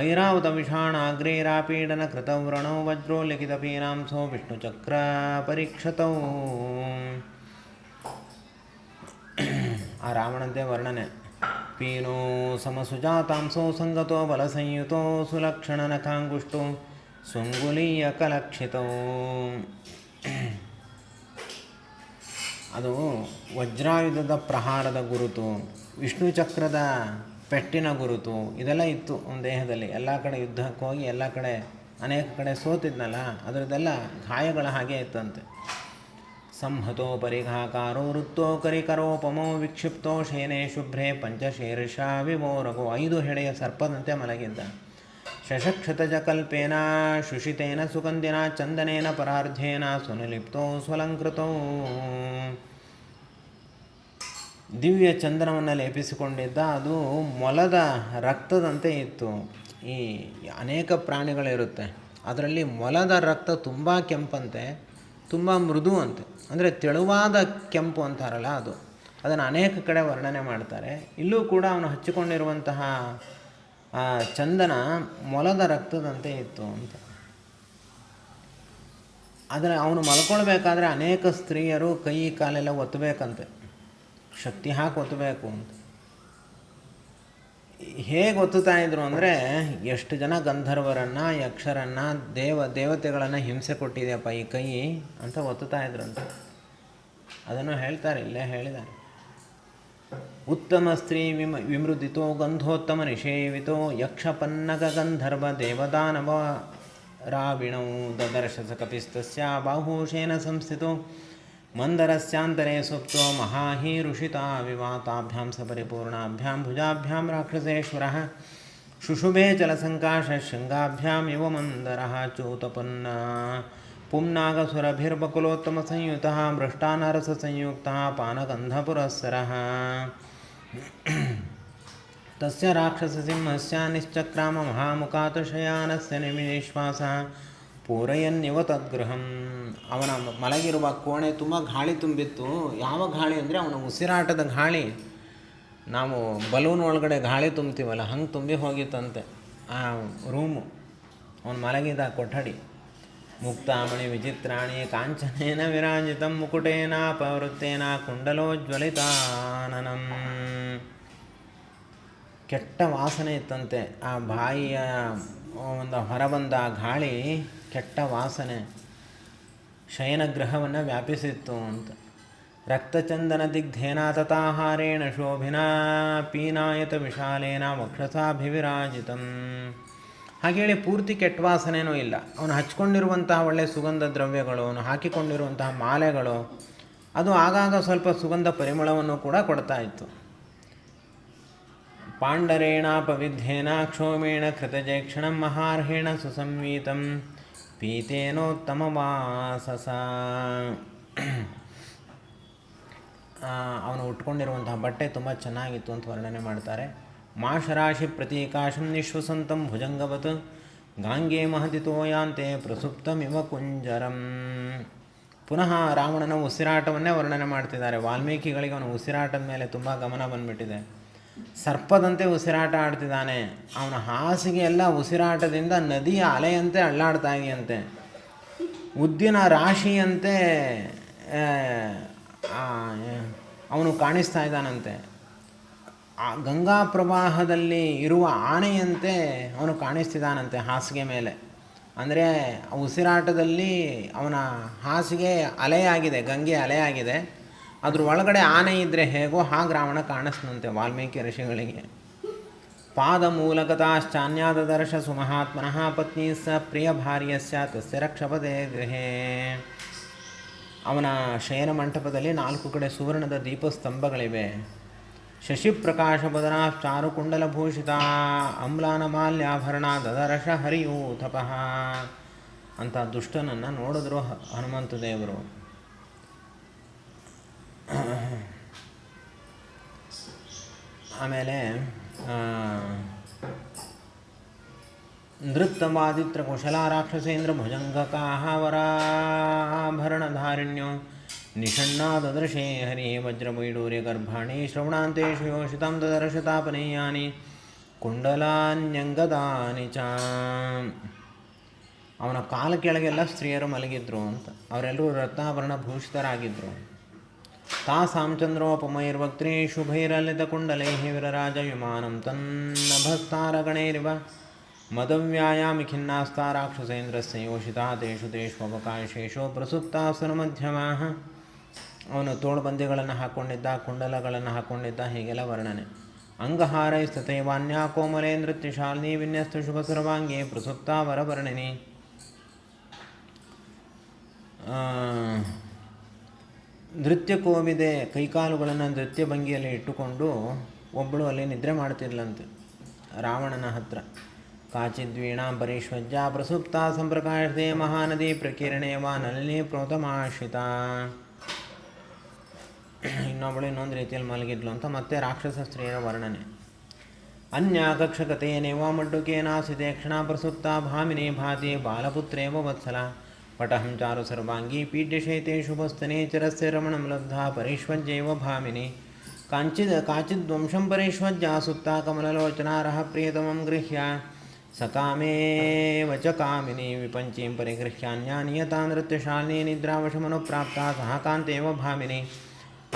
ಐರಾವತ ವಿಷಾಣಾಗ್ರೇರಾಪೀಡನ ಕೃತವ್ರಣೋ ವಜ್ರೋಲ್ಯಕಿತಪೀನಾಂಸೋ ವಿಷ್ಣುಚಕ್ರ ಪರೀಕ್ಷತೌ. ಆ ರಾವಣಂತೆ ವರ್ಣನೆ. ಪೀನೋ ಸಮಸುಜಾತಾಂಸೋ ಸಂಗತೋ ಬಲಸಂಯುತೋ ಸುಲಕ್ಷಣನಖಾಂಗುಷ್ಟೋ ಸುಂಗುಲೀಯ ಕಲಕ್ಷಿತೋ. ಅದು ವಜ್ರಾಯುಧದ ಪ್ರಹಾರದ ಗುರುತು, ವಿಷ್ಣು ಚಕ್ರದ ಪೆಟ್ಟಿನ ಗುರುತು ಇದೆಲ್ಲ ಇತ್ತು ಅವನ ದೇಹದಲ್ಲಿ. ಎಲ್ಲ ಕಡೆ ಯುದ್ಧಕ್ಕೆ ಹೋಗಿ ಎಲ್ಲ ಕಡೆ ಅನೇಕ ಕಡೆ ಸೋತಿದ್ನಲ್ಲ, ಅದರದ್ದೆಲ್ಲ ಗಾಯಗಳ ಹಾಗೆ ಇತ್ತಂತೆ. ಸಂಹತೋ ಪರಿಘಾಕಾರೋ ವೃತ್ತೋ ಕರಿಕರೋಪಮೋ ವಿಕ್ಷಿಪ್ತೋ ಶೇನೆ ಶುಭ್ರೆ ಪಂಚಶೀರ್ಷ ವಿವೋರಗೋ. 5 ಹೆಡೆಯ ಸರ್ಪದಂತೆ ಮಲಗಿದ್ದ. ಶಶಕ್ಷತಜ ಕಲ್ಪೇನ ಶುಷಿತೇನ ಸುಗಂಧಿನ ಚಂದನೇನ ಪರಾರ್ಧೇನ ಸುನಿಲಿಪ್ತೋ ಸ್ವಲಂಕೃತೋ. ದಿವ್ಯ ಚಂದನವನ್ನು ಲೇಪಿಸಿಕೊಂಡಿದ್ದ. ಅದು ಮೊಲದ ರಕ್ತದಂತೆ ಇತ್ತು. ಈ ಅನೇಕ ಪ್ರಾಣಿಗಳಿರುತ್ತೆ, ಅದರಲ್ಲಿ ಮೊಲದ ರಕ್ತ ತುಂಬ ಕೆಂಪಂತೆ, ತುಂಬ ಮೃದು ಅಂತೆ, ಅಂದರೆ ತೆಳುವಾದ ಕೆಂಪು ಅಂತಾರಲ್ಲ ಅದು. ಅದನ್ನು ಅನೇಕ ಕಡೆ ವರ್ಣನೆ ಮಾಡ್ತಾರೆ. ಇಲ್ಲೂ ಕೂಡ ಅವನು ಹಚ್ಚಿಕೊಂಡಿರುವಂತಹ ಚಂದನ ಮೊಲದ ರಕ್ತದಂತೆ ಇತ್ತು ಅಂತ. ಆದರೆ ಅವನು ಮಲ್ಕೊಳ್ಬೇಕಾದ್ರೆ ಅನೇಕ ಸ್ತ್ರೀಯರು ಕೈ ಕಾಲೆಲ್ಲ ಒತ್ತಬೇಕಂತೆ, ಶಕ್ತಿ ಹಾಕಿ ಒತ್ತಬೇಕು ಅಂತ. ಹೇಗೆ ಒತ್ತುತ್ತಾ ಇದ್ರು ಅಂದರೆ, ಎಷ್ಟು ಜನ ಗಂಧರ್ವರನ್ನು, ಯಕ್ಷರನ್ನು, ದೇವತೆಗಳನ್ನು ಹಿಂಸೆ ಕೊಟ್ಟಿದೆಯಪ್ಪ ಈ ಕೈ ಅಂತ ಒತ್ತುತ್ತಾ ಇದ್ರಂತೆ. ಅದನ್ನು ಹೇಳ್ತಾರೆ, ಇಲ್ಲೇ ಹೇಳಿದ್ದಾರೆ. ಉತ್ತಮ ಸ್ತ್ರೀ ವಿಮೃದಿತೋ ಗಂಧೋತ್ತಮ ನಿಷೇವಿತೋ ಯಕ್ಷಪನ್ನಗ ಗಂಧರ್ವ ದೇವದಾನವ ರಾವಿಣೌ ದದರ್ಶಸ ಕಪಿಸ್ತಸ್ಯ ಬಾಹುಶೇನ ಸಂಸ್ಥಿತೋ ಮಂದರಸ್ಯಾಂತರೇ ಸುಪ್ತೋ ಮಹಾಹೀರುಷಿತಾ ವಿವಾತಾಭ್ಯಾಂ ಸಪರಿಪೂರ್ಣಾಭ್ಯಾಂ ಭುಜಾಭ್ಯಾಂ ರಾಕ್ಷಸೇಶ್ವರಃ ಶುಶುಭೆ ಚಲಸಂಕಾಶ ಶೃಂಗಾಭ್ಯಾಂ ಇವ ಮಂದರಃ ಚೂತಪನ್ನ पुंनागसुरभिर्बकुलोत्तमसंयुतः मृष्टान्नरससंयुक्तः पानगन्धपुरःसरः तस्य राक्षससिंहस्य निश्चक्राम महामुखात् ಶಯಾನಸ್ಯ ನಿಶ್ವಾಸಃ ಪೂರಯನ್ನಿವ ತದ್ಗೃಹಂ. ಅವನ ಮಲಗಿರುವ ಕೋಣೆ ತುಂಬ ಗಾಳಿ ತುಂಬಿತ್ತು. ಯಾವ ಗಾಳಿ ಅಂದರೆ ಅವನ ಉಸಿರಾಟದ ಗಾಳಿ. ನಾವು ಬಲೂನ್ ಒಳಗಡೆ ಗಾಳಿ ತುಂಬ್ತೀವಲ್ಲ ಹಂಗೆ ತುಂಬಿ ಹೋಗಿತ್ತಂತೆ ಆ ರೂಮು, ಅವನು ಮಲಗಿದ ಕೊಠಡಿ. ಮುಕ್ತಾಮಣಿ ವಿಚಿತ್ರಾಣಿ ಕಾಂಚನೇನ ವಿರಾಜಿತಂ ಮುಕುಟೇನ ಪವೃತ್ತೇನ ಕುಂಡಲೋಜ್ವಲಿತಾನನಂ. ಕೆಟ್ಟ ವಾಸನೆ ಇತ್ತಂತೆ. ಆ ಬಾಯಿಯ ಒಂದು ಹೊರಬಂದ ಗಾಳಿ ಕೆಟ್ಟ ವಾಸನೆ ಶಯನಗೃಹವನ್ನು ವ್ಯಾಪಿಸಿತ್ತು ಅಂತ. ರಕ್ತಚಂದನ ದಿಗ್ಧೇನ ತಥಾಹಾರೇಣ ಶೋಭಿನಾ ಪೀನಾಯತ ವಿಶಾಲೇನ ವಕ್ಷಸಾಭಿವಿರಾಜಿತಂ. ಹಾಗೇಳಿ ಪೂರ್ತಿ ಕೆಟ್ಟ ವಾಸನೆಯೂ ಇಲ್ಲ. ಅವನು ಹಚ್ಕೊಂಡಿರುವಂತಹ ಒಳ್ಳೆಯ ಸುಗಂಧ ದ್ರವ್ಯಗಳು, ಅವನು ಹಾಕಿಕೊಂಡಿರುವಂತಹ ಮಾಲೆಗಳು, ಅದು ಆಗಾಗ ಸ್ವಲ್ಪ ಸುಗಂಧ ಪರಿಮಳವನ್ನು ಕೂಡ ಕೊಡ್ತಾ ಇತ್ತು. ಪಾಂಡರೇಣಾಪವಿದ್ಧೇನ ಕ್ಷೋಮೇಣ ಕೃತಜೇಕ್ಷಣಂ ಮಹಾರ್ಹೇಣ ಸುಸಂವೀತಂ ಪೀತೇನೋತ್ತಮ ವಾಸಸ. ಅವನು ಉಟ್ಕೊಂಡಿರುವಂತಹ ಬಟ್ಟೆ ತುಂಬ ಚೆನ್ನಾಗಿತ್ತು ಅಂತ ವರ್ಣನೆ ಮಾಡ್ತಾರೆ. ಮಾಶರಾಶಿ ಪ್ರತೀಕಾಶಂ ನಿಶ್ವಸಂತಂ ಭುಜಂಗವತ್ ಗಾಂಗೆ ಮಹತಿತೋ ಯಾಂತೆ ಪ್ರಸುಪ್ತಮಿವ ಕುಂಜರಂ. ಪುನಃ ರಾವಣನ ಉಸಿರಾಟವನ್ನೇ ವರ್ಣನೆ ಮಾಡ್ತಿದ್ದಾರೆ. ವಾಲ್ಮೀಕಿಗಳಿಗೆ ಅವನ ಉಸಿರಾಟದ ಮೇಲೆ ತುಂಬ ಗಮನ ಬಂದುಬಿಟ್ಟಿದೆ. ಸರ್ಪದಂತೆ ಉಸಿರಾಟ ಆಡ್ತಿದ್ದಾನೆ. ಅವನ ಹಾಸಿಗೆ ಎಲ್ಲ ಉಸಿರಾಟದಿಂದ ನದಿಯ ಅಲೆಯಂತೆ ಅಳ್ಳಾಡ್ತಾ ಇದೆಯಂತೆ. ಉದ್ದಿನ ರಾಶಿಯಂತೆ ಅವನು ಕಾಣಿಸ್ತಾ ಇದ್ದಾನಂತೆ. ಆ ಗಂಗಾ ಪ್ರವಾಹದಲ್ಲಿ ಇರುವ ಆನೆಯಂತೆ ಅವನು ಕಾಣಿಸ್ತಿದ್ದಾನಂತೆ ಹಾಸಿಗೆ ಮೇಲೆ. ಅಂದರೆ ಉಸಿರಾಟದಲ್ಲಿ ಅವನ ಹಾಸಿಗೆ ಅಲೆಯಾಗಿದೆ, ಗಂಗೆ ಅಲೆಯಾಗಿದೆ. ಅದ್ರ ಒಳಗಡೆ ಆನೆ ಇದ್ದರೆ ಹೇಗೋ ಹಾಗೆ ರಾವಣ ಕಾಣಿಸ್ನಂತೆ ವಾಲ್ಮೀಕಿ ಋಷಿಗಳಿಗೆ. ಪಾದ ಮೂಲಕತಾಶ್ಚಾನ್ಯಾದದರ್ಶ ಸುಮಹಾತ್ಮನಃ ಪತ್ನಿ ಸ ಪ್ರಿಯ ಭಾರ್ಯಸ್ಯ ತಸ್ಯ ರಕ್ಷಪದೇ ಗೃಹೇ. ಅವನ ಶಯನ ಮಂಟಪದಲ್ಲಿ 4 ಕಡೆ ಸುವರ್ಣದ ದೀಪಸ್ತಂಭಗಳಿವೆ. ಶಶಿಪ್ರಕಾಶಬದನ ಚಾರುಕುಂಡಲಭೂಷಿತ ಅಮ್ಲಾನಮಾಲ್ಯಾಭರಣ ದದರ್ಶ ಹರಿಯೂಥಪಃ ಅಂತ ದುಷ್ಟನನ್ನು ನೋಡಿದ್ರು ಹನುಮಂತ ದೇವರು. ಆಮೇಲೆ ನೃತ್ತವಾದಿತ್ರ ಕುಶಲ ರಾಕ್ಷಸೇಂದ್ರ ಭುಜಂಗಕಾಹ ವರಾಭರಣಧಾರಿಣ್ಯೋ ನಿಷಣ್ಣಾದದೃಶೇ ಹರಿ ವಜ್ರವೈಡೂರ್ಯ ಗರ್ಭಾಣಿ ಶ್ರವಣಾಂತೇಶು ಯೋಷಿತಾಂ ದದರ್ಶತಾಪನೇಯಾನಿ ಕುಂಡಲಾನ್ಯಂಗದಾನಿ ಚ. ಅವನ ಕಾಲ ಕೆಳಗೆಲ್ಲ ಸ್ತ್ರೀಯರು ಮಲಗಿದ್ರು ಅಂತ. ಅವರೆಲ್ಲರೂ ರತ್ನಾಭರಣ ಭೂಷಿತರಾಗಿದ್ದರು. ತಾಸಾಂ ಚಂದ್ರೋಪಮೈರ್ವಕ್ತ್ರೇ ಶುಭೈರಲಿತಕುಂಡಲೈಃ ವಿರರಾಜ ವಿಮಾನಂ ತನ್ನಭಸ್ತಾರಗಣೈರಿವ ಮದವ್ಯಾಯಾಮಿ ಖಿನ್ನಾಸ್ತಾ ರಾಕ್ಷಸೇಂದ್ರಸ್ಯ ಯೋಷಿತಾ ತೇಷು ತೇಷ್ವವಕಾಶೇಷು ಪ್ರಸುಪ್ತಾಸುರಮಧ್ಯಮಾಃ. ಅವನು ತೋಳ್ಬಂದಿಗಳನ್ನು ಹಾಕ್ಕೊಂಡಿದ್ದ, ಕುಂಡಲಗಳನ್ನು ಹಾಕ್ಕೊಂಡಿದ್ದ, ಹೀಗೆಲ್ಲ ವರ್ಣನೆ. ಅಂಗಹಾರೈಸ್ತಥೈವಾನ್ಯಾ ಕೋಮಲೇ ನೃತ್ಯಶಾಲಿನಿ ವಿನ್ಯಸ್ತು ಶುಭಸುರವಾಂಗೇ ಪ್ರಸುಪ್ತಾ ವರವರ್ಣಿನಿ. ನೃತ್ಯ ಕೋವಿದೆ, ಕೈಕಾಲುಗಳನ್ನು ನೃತ್ಯ ಭಂಗಿಯಲ್ಲಿ ಇಟ್ಟುಕೊಂಡು ಒಬ್ಬಳು ಅಲ್ಲಿ ನಿದ್ರೆ ಮಾಡ್ತಿರ್ಲಂತೆ ರಾವಣನ ಹತ್ರ. ಕಾಚಿದ್ವೀಣಾಂ ಪರಿಷ್ವಜ್ಯ ಪ್ರಸುಪ್ತ ಸಂಪ್ರಕಾಶತೆ ಮಹಾನದಿ ಪ್ರಕಿರಣೇ ವಾ ನಲಿನಿ ಪ್ರೋತಮಾಶ್ರಿತ. ಇನ್ನೊಬ್ಬಳು ಇನ್ನೊಂದು ರೀತಿಯಲ್ಲಿ ಮಲಗಿದ್ಲು ಅಂತ ಮತ್ತೆ ರಾಕ್ಷಸ ಸ್ತ್ರೀಯರ ವರ್ಣನೆ. ಅನ್ಯಾಕಕ್ಷಕತೇನೇವ ಮಡ್ಡುಕೇನಾಸಿತೆ ಕ್ಷಣ ಪ್ರಸುಪ್ತ ಭಾಮಿನಿ ಭಾತಿ ಬಾಲಪುತ್ರೇವ ವತ್ಸಲ ಪಟಹಂ ಚಾರು ಸರ್ವಾಂಗೀ ಪೀಡ್ಯಶೈತೆ ಶುಭಸ್ತನೇ ಚರಸ್ಯ ರಮಣಂ ಲಬ್ಧಾ ಪರಿಷ್ವಜ್ಯೈವ ಭಾಮಿನಿ ಕಾಚಿದ್ವಂಶಂ ಪರಿಷ್ವಜ್ಯ ಸುಪ್ತಾ ಕಮಲಲೋಚನಾರಃ ಪ್ರಿಯತಮಂ ಗೃಹ್ಯ ಸಕಾಮೇವ ಚ ಕಾಮಿನಿ ವಿಪಂಚೀಂ ಪರಿಗೃಹ್ಯಾನ್ಯಾ ನಿಯತಾ ನೃತ್ಯಶಾಲಿನಿ ನಿದ್ರಾವಶಮನುಪ್ರಾಪ್ತಾ ಸಹ ಕಾಂತೇವ ಭಾಮಿನಿ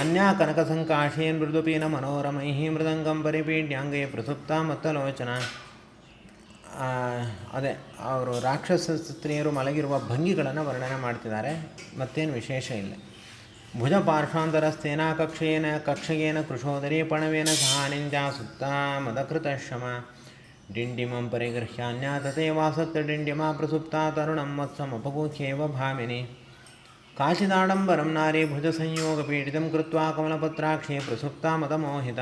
ಅನ್ಯಾ ಕನಕಸಂಕಾಶೇ ಮೃದುಪೀನ ಮನೋರಮೈಃ ಮೃದಂಗಂ ಪರಿಪೀಡ್ಯಾಂಗೇ ಪ್ರಸುಪ್ತಾ ಮತ್ತಲೋಚನ. ಅದೇ ಅವರು ರಾಕ್ಷಸ ಸ್ತ್ರೀಯರು ಮಲಗಿರುವ ಭಂಗಿಗಳನ್ನು ವರ್ಣನೆ ಮಾಡ್ತಿದ್ದಾರೆ. ಮತ್ತೇನು ವಿಶೇಷ ಇಲ್ಲ. ಭುಜ ಪಾರ್ಶ್ವಾಂತರಸ್ಥೇನ ಕಕ್ಷಯೇನ ಕೃಶೋದರಿ ಪಣವೇನ ಸಹಾನಿಂದ್ಯಾ ಸುತ್ತ ಮದಕೃತಶಮ ಡಿಂಡಿಮಂ ಪರಿಗೃಹ್ಯಾನ್ಯ ತಥೈವಾಸಕ್ತ ಡಿಂಡಿಮ ಪ್ರಸುಪ್ತಾ ತರುಣಂ ಮತ್ಸಮಪಗೂಖ್ಯೇವ ಭಾಮಿನಿ ಕಾಚಿದಾಡಂಬರಂ ನಾರಿ ಭುಜ ಸಂಯೋಗಪೀಡಿತಂ ಕೃತ್ವಾ ಕಮಲಪತ್ರಾಕ್ಷೇ ಪ್ರಸುಪ್ತಾ ಮದಮೋಹಿತ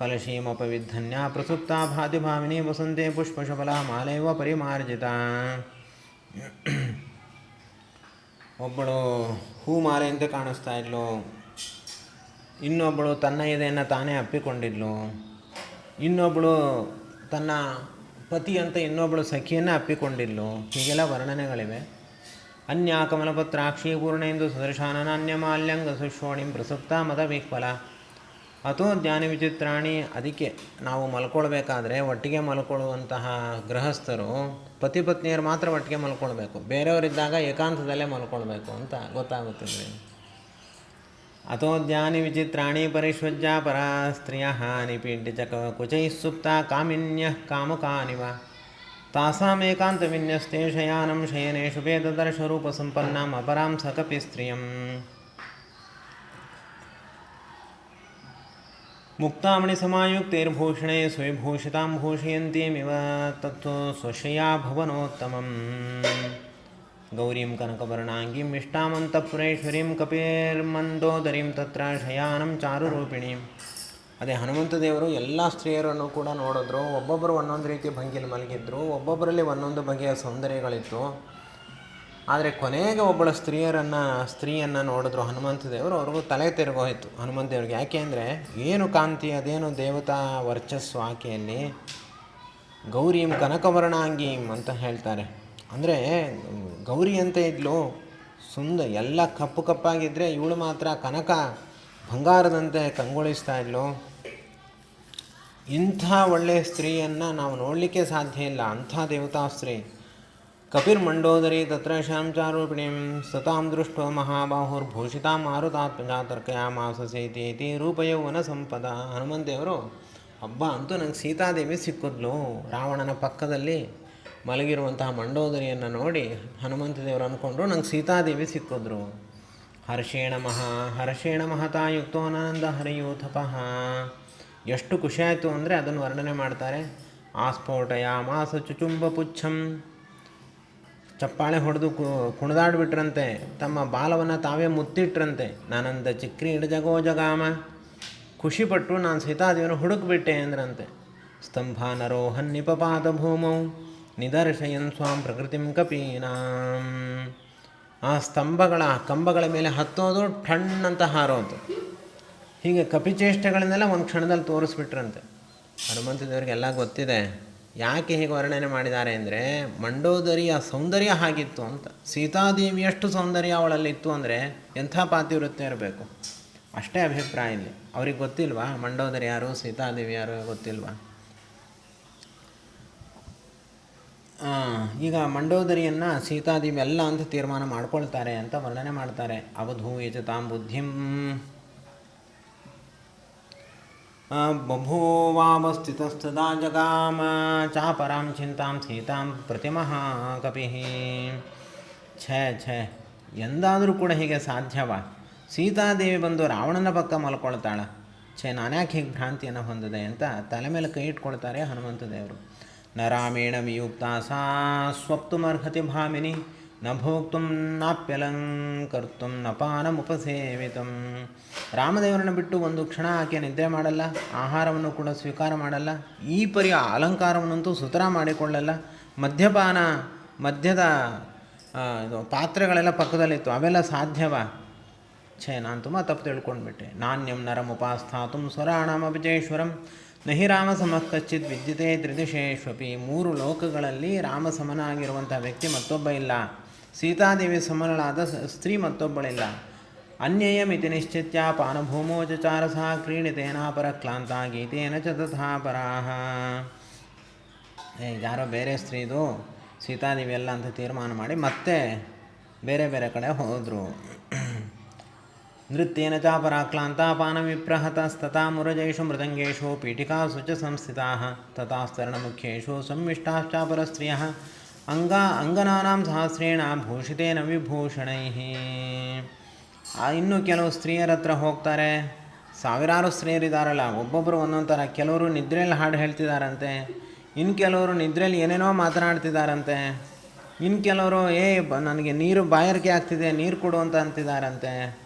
ಕಲಶೀಮಪವಿದ್ಧನ್ಯ ಪ್ರಸುಪ್ತಾ ಭಾತಿ ಭಾಮಿನಿ ವಸಂತೆ ಪುಷ್ಪಶಫಲ ಮಾಲೈವ ಪರಿಮಾರ್ಜಿತ. ಒಬ್ಬಳು ಹೂಮಾಲೆಯಂತೆ ಕಾಣಿಸ್ತಾ ಇದ್ಲು, ಇನ್ನೊಬ್ಬಳು ತನ್ನ ಎದೆಯನ್ನು ತಾನೇ ಅಪ್ಪಿಕೊಂಡಿದ್ಲು, ಇನ್ನೊಬ್ಬಳು ತನ್ನ ಪತಿಯಂತ ಇನ್ನೊಬ್ಬಳು ಸಖಿಯನ್ನು ಅಪ್ಪಿಕೊಂಡಿದ್ಲು. ಹೀಗೆಲ್ಲ ವರ್ಣನೆಗಳಿವೆ. ಅನ್ಯ ಕಮಲಪತ್ರಾಕ್ಷಿ ಪೂರ್ಣೇಂದು ಸದೃಶಾನನಾನ್ಯ ಮಾಲ್ಯಂಗ ಸುಶ್ರೋಣಿಂ ಪ್ರಸುಪ್ತ ಮದ ವಿಕ್ಫಲ ಅಥೋ ಜ್ಞಾನಿ ವಿಚಿತ್ರಾಣಿ. ಅದಕ್ಕೆ ನಾವು ಮಲ್ಕೊಳ್ಬೇಕಾದ್ರೆ ಒಟ್ಟಿಗೆ ಮಲ್ಕೊಳ್ಳುವಂತಹ ಗೃಹಸ್ಥರು ಪತಿ ಪತ್ನಿಯರು ಮಾತ್ರ ಒಟ್ಟಿಗೆ ಮಲ್ಕೊಳ್ಬೇಕು, ಬೇರೆಯವರಿದ್ದಾಗ ಏಕಾಂತದಲ್ಲೇ ಮಲ್ಕೊಳ್ಬೇಕು ಅಂತ ಗೊತ್ತಾಗುತ್ತದೆ. ಅಥೋ ಜ್ಞಾನಿ ವಿಚಿತ್ರಾಣಿ ಪರಿಶ್ವಜ್ಜಾ ಪರ ಸ್ತ್ರೀಯ ನಿಪೀಡ್ಯ ಚ ಕುಚೈ ಸುಪ್ತ ಕಾಮಿನ್ಯ ಕಾಮುಕಾನಿವ ತಾಸಾಮೇಕಾಂತ ವಿನ್ಯಸ್ತೆ ಶಯಾನಂ ಶಯನೇಶು ವೇದದರ್ಶರೂಪ ಸಂಪನ್ನಾಂ ಅಪರಾಂ ಸಕಪಿ ಸ್ತ್ರಿಯಂ ಮುಕ್ತಾಮಣಿ ಸಮಾಯುಕ್ತೈರ್ಭೂಷಣೇ ಸ್ವವಿಭೂಷಿತಾಂ ಭೂಷಯಂತೀಮಿವ ತತ್ತು ಸ್ವಶಯಾ ಭವನೋತ್ತಮಂ ಗೌರೀಂ ಕನಕವರ್ಣಾಂಗೀಂ ಇಷ್ಟಾಮಂತಪುರೇಶ್ವರೀಂ ಕಪಿರ್ಮಂದೋದರೀಂ ತತ್ರ ಶಯಾನಂ ಚಾರುರೂಪಿಣೀಂ. ಅದೇ ಹನುಮಂತ ದೇವರು ಎಲ್ಲ ಸ್ತ್ರೀಯರನ್ನು ಕೂಡ ನೋಡಿದ್ರು. ಒಬ್ಬೊಬ್ಬರು ಒಂದೊಂದು ರೀತಿಯ ಭಂಗಿಯಲ್ಲಿ ಮಲಗಿದ್ರು, ಒಬ್ಬೊಬ್ಬರಲ್ಲಿ ಒಂದೊಂದು ಬಗೆಯ ಸೌಂದರ್ಯಗಳಿತ್ತು. ಆದರೆ ಕೊನೆಗೆ ಒಬ್ಬಳ ಸ್ತ್ರೀಯನ್ನು ನೋಡಿದ್ರು ಹನುಮಂತ ದೇವರು. ಅವ್ರಿಗೂ ತಲೆ ತಿರುಗೋಯ್ತು ಹನುಮಂತ ದೇವ್ರಿಗೆ. ಯಾಕೆ ಅಂದರೆ ಏನು ಕಾಂತಿ, ಅದೇನು ದೇವತಾ ವರ್ಚಸ್ಸು ಆಕೆಯಲ್ಲಿ. ಗೌರೀಂ ಕನಕವರ್ಣಾಂಗೀಂ ಅಂತ ಹೇಳ್ತಾರೆ. ಅಂದರೆ ಗೌರಿ ಅಂತ ಇದ್ಲು, ಎಲ್ಲ ಕಪ್ಪು ಕಪ್ಪಾಗಿದ್ದರೆ ಇವಳು ಮಾತ್ರ ಕನಕ ಬಂಗಾರದಂತೆ ಕಂಗೊಳಿಸ್ತಾ ಇದ್ಲು. ಇಂಥ ಒಳ್ಳೆಯ ಸ್ತ್ರೀಯನ್ನು ನಾವು ನೋಡಲಿಕ್ಕೆ ಸಾಧ್ಯ ಇಲ್ಲ, ಅಂಥ ದೇವತಾ ಸ್ತ್ರೀ. ಕಪಿರ್ಮಂಡೋದರಿ ತತ್ರ ಶಾಂಚಾರೂಪಿಣೀಂ ಸತಾಂ ದೃಷ್ಟೋ ಮಹಾಬಾಹುರ್ಭೂಷಿತಾಂ ಮಾರುತಾತ್ಮಜಾ ತರ್ಕಯಾಮಾಸಸೇತಿ ರೂಪಯೌವನ ಸಂಪದ. ಹನುಮಂತೇವರು ಹಬ್ಬ ಅಂತೂ ನಂಗೆ ಸೀತಾದೇವಿ ಸಿಕ್ಕಿದ್ಲು. ರಾವಣನ ಪಕ್ಕದಲ್ಲಿ ಮಲಗಿರುವಂತಹ ಮಂಡೋದರಿಯನ್ನು ನೋಡಿ ಹನುಮಂತ ದೇವರು ಅಂದ್ಕೊಂಡ್ರು ನಂಗೆ ಸೀತಾದೇವಿ ಸಿಕ್ಕಿದ್ರು. ಹರ್ಷೇಣ ಮಹತಾಯುಕ್ತೋ ಆನಂದ ಹರಿಯೂಥಪಃ. ಎಷ್ಟು ಖುಷಿಯಾಯಿತು ಅಂದರೆ ಅದನ್ನು ವರ್ಣನೆ ಮಾಡ್ತಾರೆ. ಆಸ್ಫೋಟಯಾಮಾಸ ಚುಚುಂಬ ಪುಚ್ಛಂ. ಚಪ್ಪಾಳೆ ಹೊಡೆದು ಕುಣಿದಾಡ್ಬಿಟ್ರಂತೆ, ತಮ್ಮ ಬಾಲವನ್ನು ತಾವೇ ಮುತ್ತಿಟ್ರಂತೆ. ನಾನಂದ ಚಿಕ್ರೀಡ ಜಗೋ ಜಗಾಮ. ಖುಷಿಪಟ್ಟು ನಾನು ಸೀತಾದೇವಿಯನ್ನು ಹುಡುಕ್ಬಿಟ್ಟೆ ಅಂದ್ರಂತೆ. ಸ್ತಂಭಾನರೋಹನ್ ನಿಪಪಾತ ಭೂಮೌ ನಿದರ್ಶಯನ್ ಸ್ವಾಂ ಪ್ರಕೃತಿಂ ಕಪೀನಾಂ. ಆ ಕಂಬಗಳ ಮೇಲೆ ಹತ್ತೋದು ಠಣ್ಣಂತ ಹಾರೋದು. ಹೀಗೆ ಕಪಿಚೇಷ್ಟೆಗಳನ್ನೆಲ್ಲ ಒಂದು ಕ್ಷಣದಲ್ಲಿ ತೋರಿಸ್ಬಿಟ್ರಂತೆ. ಹನುಮಂತ ದೇವರಿಗೆಲ್ಲ ಗೊತ್ತಿದೆ ಯಾಕೆ ಹೀಗೆ ವರ್ಣನೆ ಮಾಡಿದ್ದಾರೆ ಅಂದರೆ ಮಂಡೋದರಿಯ ಸೌಂದರ್ಯ ಹಾಗಿತ್ತು ಅಂತ. ಸೀತಾದೇವಿಯಷ್ಟು ಸೌಂದರ್ಯ ಅವಳಲ್ಲಿತ್ತು ಅಂದರೆ ಎಂಥ ಪಾತಿವೃತ್ಯ ಇರಬೇಕು, ಅಷ್ಟೇ ಅಭಿಪ್ರಾಯ ಇಲ್ಲಿ. ಅವ್ರಿಗೆ ಗೊತ್ತಿಲ್ವಾ ಮಂಡೋದರಿ ಯಾರು, ಸೀತಾದೇವಿ ಯಾರು ಗೊತ್ತಿಲ್ವಾ? ಈಗ ಮಂಡೋದರಿಯನ್ನು ಸೀತಾದೇವಿ ಎಲ್ಲ ಅಂತ ತೀರ್ಮಾನ ಮಾಡ್ಕೊಳ್ತಾರೆ ಅಂತ ವರ್ಣನೆ ಮಾಡ್ತಾರೆ. ಅವಧೂಯಚ ತಾಂ ಬುದ್ಧಿಂ ಬಭೂವಾವಸ್ಥಿತಸ್ತದಾ ಜಗಾಮ ಚಾಪರಾಂ ಚಿಂತಾಂ ಸೀತಾಂ ಪ್ರತಿಮಃ ಕಪಿಃ. ಛೇ ಎಂದಾದರೂ ಕೂಡ ಹೀಗೆ ಸಾಧ್ಯವಾ? ಸೀತಾದೇವಿ ಬಂದು ರಾವಣನ ಪಕ್ಕ ಮಲ್ಕೊಳ್ತಾಳ. ನಾನ್ಯಾಕೆ ಹೀಗೆ ಭ್ರಾಂತಿಯನ್ನು ಹೊಂದಿದೆ ಅಂತ ತಲೆ ಮೇಲೆ ಕೈ ಇಟ್ಕೊಳ್ತಾರೆ ಹನುಮಂತ ದೇವರು. ನ ರಾಮೇಣ ವಿಯುಕ್ತ ಸಾ ಸ್ವಪ್ತುಮರ್ಹತಿ ಭಾಮಿನಿ ನ ಭೋಕ್ತುಂ ನಾಪ್ಯಲಂಕರ್ತುಂ ನ ಪಾನಮುಪಸೇವಿತಂ. ರಾಮದೇವರನ್ನು ಬಿಟ್ಟು ಒಂದು ಕ್ಷಣ ಆಕೆ ನಿದ್ರೆ ಮಾಡಲ್ಲ, ಆಹಾರವನ್ನು ಕೂಡ ಸ್ವೀಕಾರ ಮಾಡಲ್ಲ, ಈ ಪರಿಯ ಅಲಂಕಾರವನ್ನಂತೂ ಸುತರ ಮಾಡಿಕೊಳ್ಳಲ್ಲ. ಮದ್ಯದ ಪಾತ್ರೆಗಳೆಲ್ಲ ಪಕ್ಕದಲ್ಲಿತ್ತು, ಅವೆಲ್ಲ ಸಾಧ್ಯವಾ? ನಾನು ತುಂಬ ತಪ್ಪು ತಿಳ್ಕೊಂಡ್ಬಿಟ್ಟೆ. ನಾಣ್ಯಂ ನರಮುಪಾಸ್ಥಾತು ಸ್ವರಾಣಮಭಿಜೇಶ್ವರಂ ನಹಿ ರಾಮ ಸಮಃ ಕಶ್ಚಿತ್ ವಿದ್ಯತೆ ತ್ರಿದಿಶೇಶ್ವಪಿ. 3 ಲೋಕಗಳಲ್ಲಿ ರಾಮ ಸಮನಾಗಿರುವಂಥ ವ್ಯಕ್ತಿ ಮತ್ತೊಬ್ಬ ಇಲ್ಲ, ಸೀತಾದೇವಿ ಸಮನಳಾದ ಸ್ತ್ರೀ ಮತ್ತೊಬ್ಬಳಿಲ್ಲ. ಅನ್ಯಯಮಿತಿ ನಿಶ್ಚಿತ್ಯ ಪಾನಭೂಮೋ ಚಚಾರಸ ಕ್ರೀಡಿತೇನಾಪರ ಕ್ಲಾಂತ ಗೀತೇನ ಚ ತಥಾ ಪರಾಹ. ಯಾರೋ ಬೇರೆ ಸ್ತ್ರೀದು ಸೀತಾದೇವಿ ಎಲ್ಲ ಅಂತ ತೀರ್ಮಾನ ಮಾಡಿ ಮತ್ತೆ ಬೇರೆ ಬೇರೆ ಕಡೆ ಹೋದರು. ನೃತ್ಯೇನ ಚಾಪರಾಕ್ಲಾಂತ ಪಾನವಿಪ್ರಹತಸ್ತಥಾ ಮುರಜೈಷು ಮೃದಂಗೇಶು ಪೀಠಿಕಾಸು ಚ ಸಂಸ್ಥಿತಾಃ ತಥಾಸ್ತರಣಮುಖ್ಯೇಷು ಸಂಮಿಷ್ಟಾಶ್ಚಾಪರಸ್ತ್ರೀಯಃ ಅಂಗನಾನಾಂ ಸಹಸ್ರೇಣ ಭೂಷಿತೇನ ವಿಭೂಷಣೈಃ. ಇನ್ನು ಕೆಲವು ಸ್ತ್ರೀಯರ ಹತ್ರ ಹೋಗ್ತಾರೆ. ಸಾವಿರಾರು ಸ್ತ್ರೀಯರಿದ್ದಾರಲ್ಲ, ಒಬ್ಬೊಬ್ಬರು ಒಂದೊಂದು ಥರ. ಕೆಲವರು ನಿದ್ರೆಯಲ್ಲಿ ಹಾಡು ಹೇಳ್ತಿದ್ದಾರಂತೆ, ಇನ್ನು ಕೆಲವರು ನಿದ್ರೆಯಲ್ಲಿ ಏನೇನೋ ಮಾತನಾಡ್ತಿದ್ದಾರಂತೆ, ಇನ್ನು ಕೆಲವರು ನನಗೆ ನೀರು ಬಾಯಾರಿಕೆ ಆಗ್ತಿದೆ, ನೀರು ಕೊಡು ಅಂತ ಅಂತಿದ್ದಾರಂತೆ.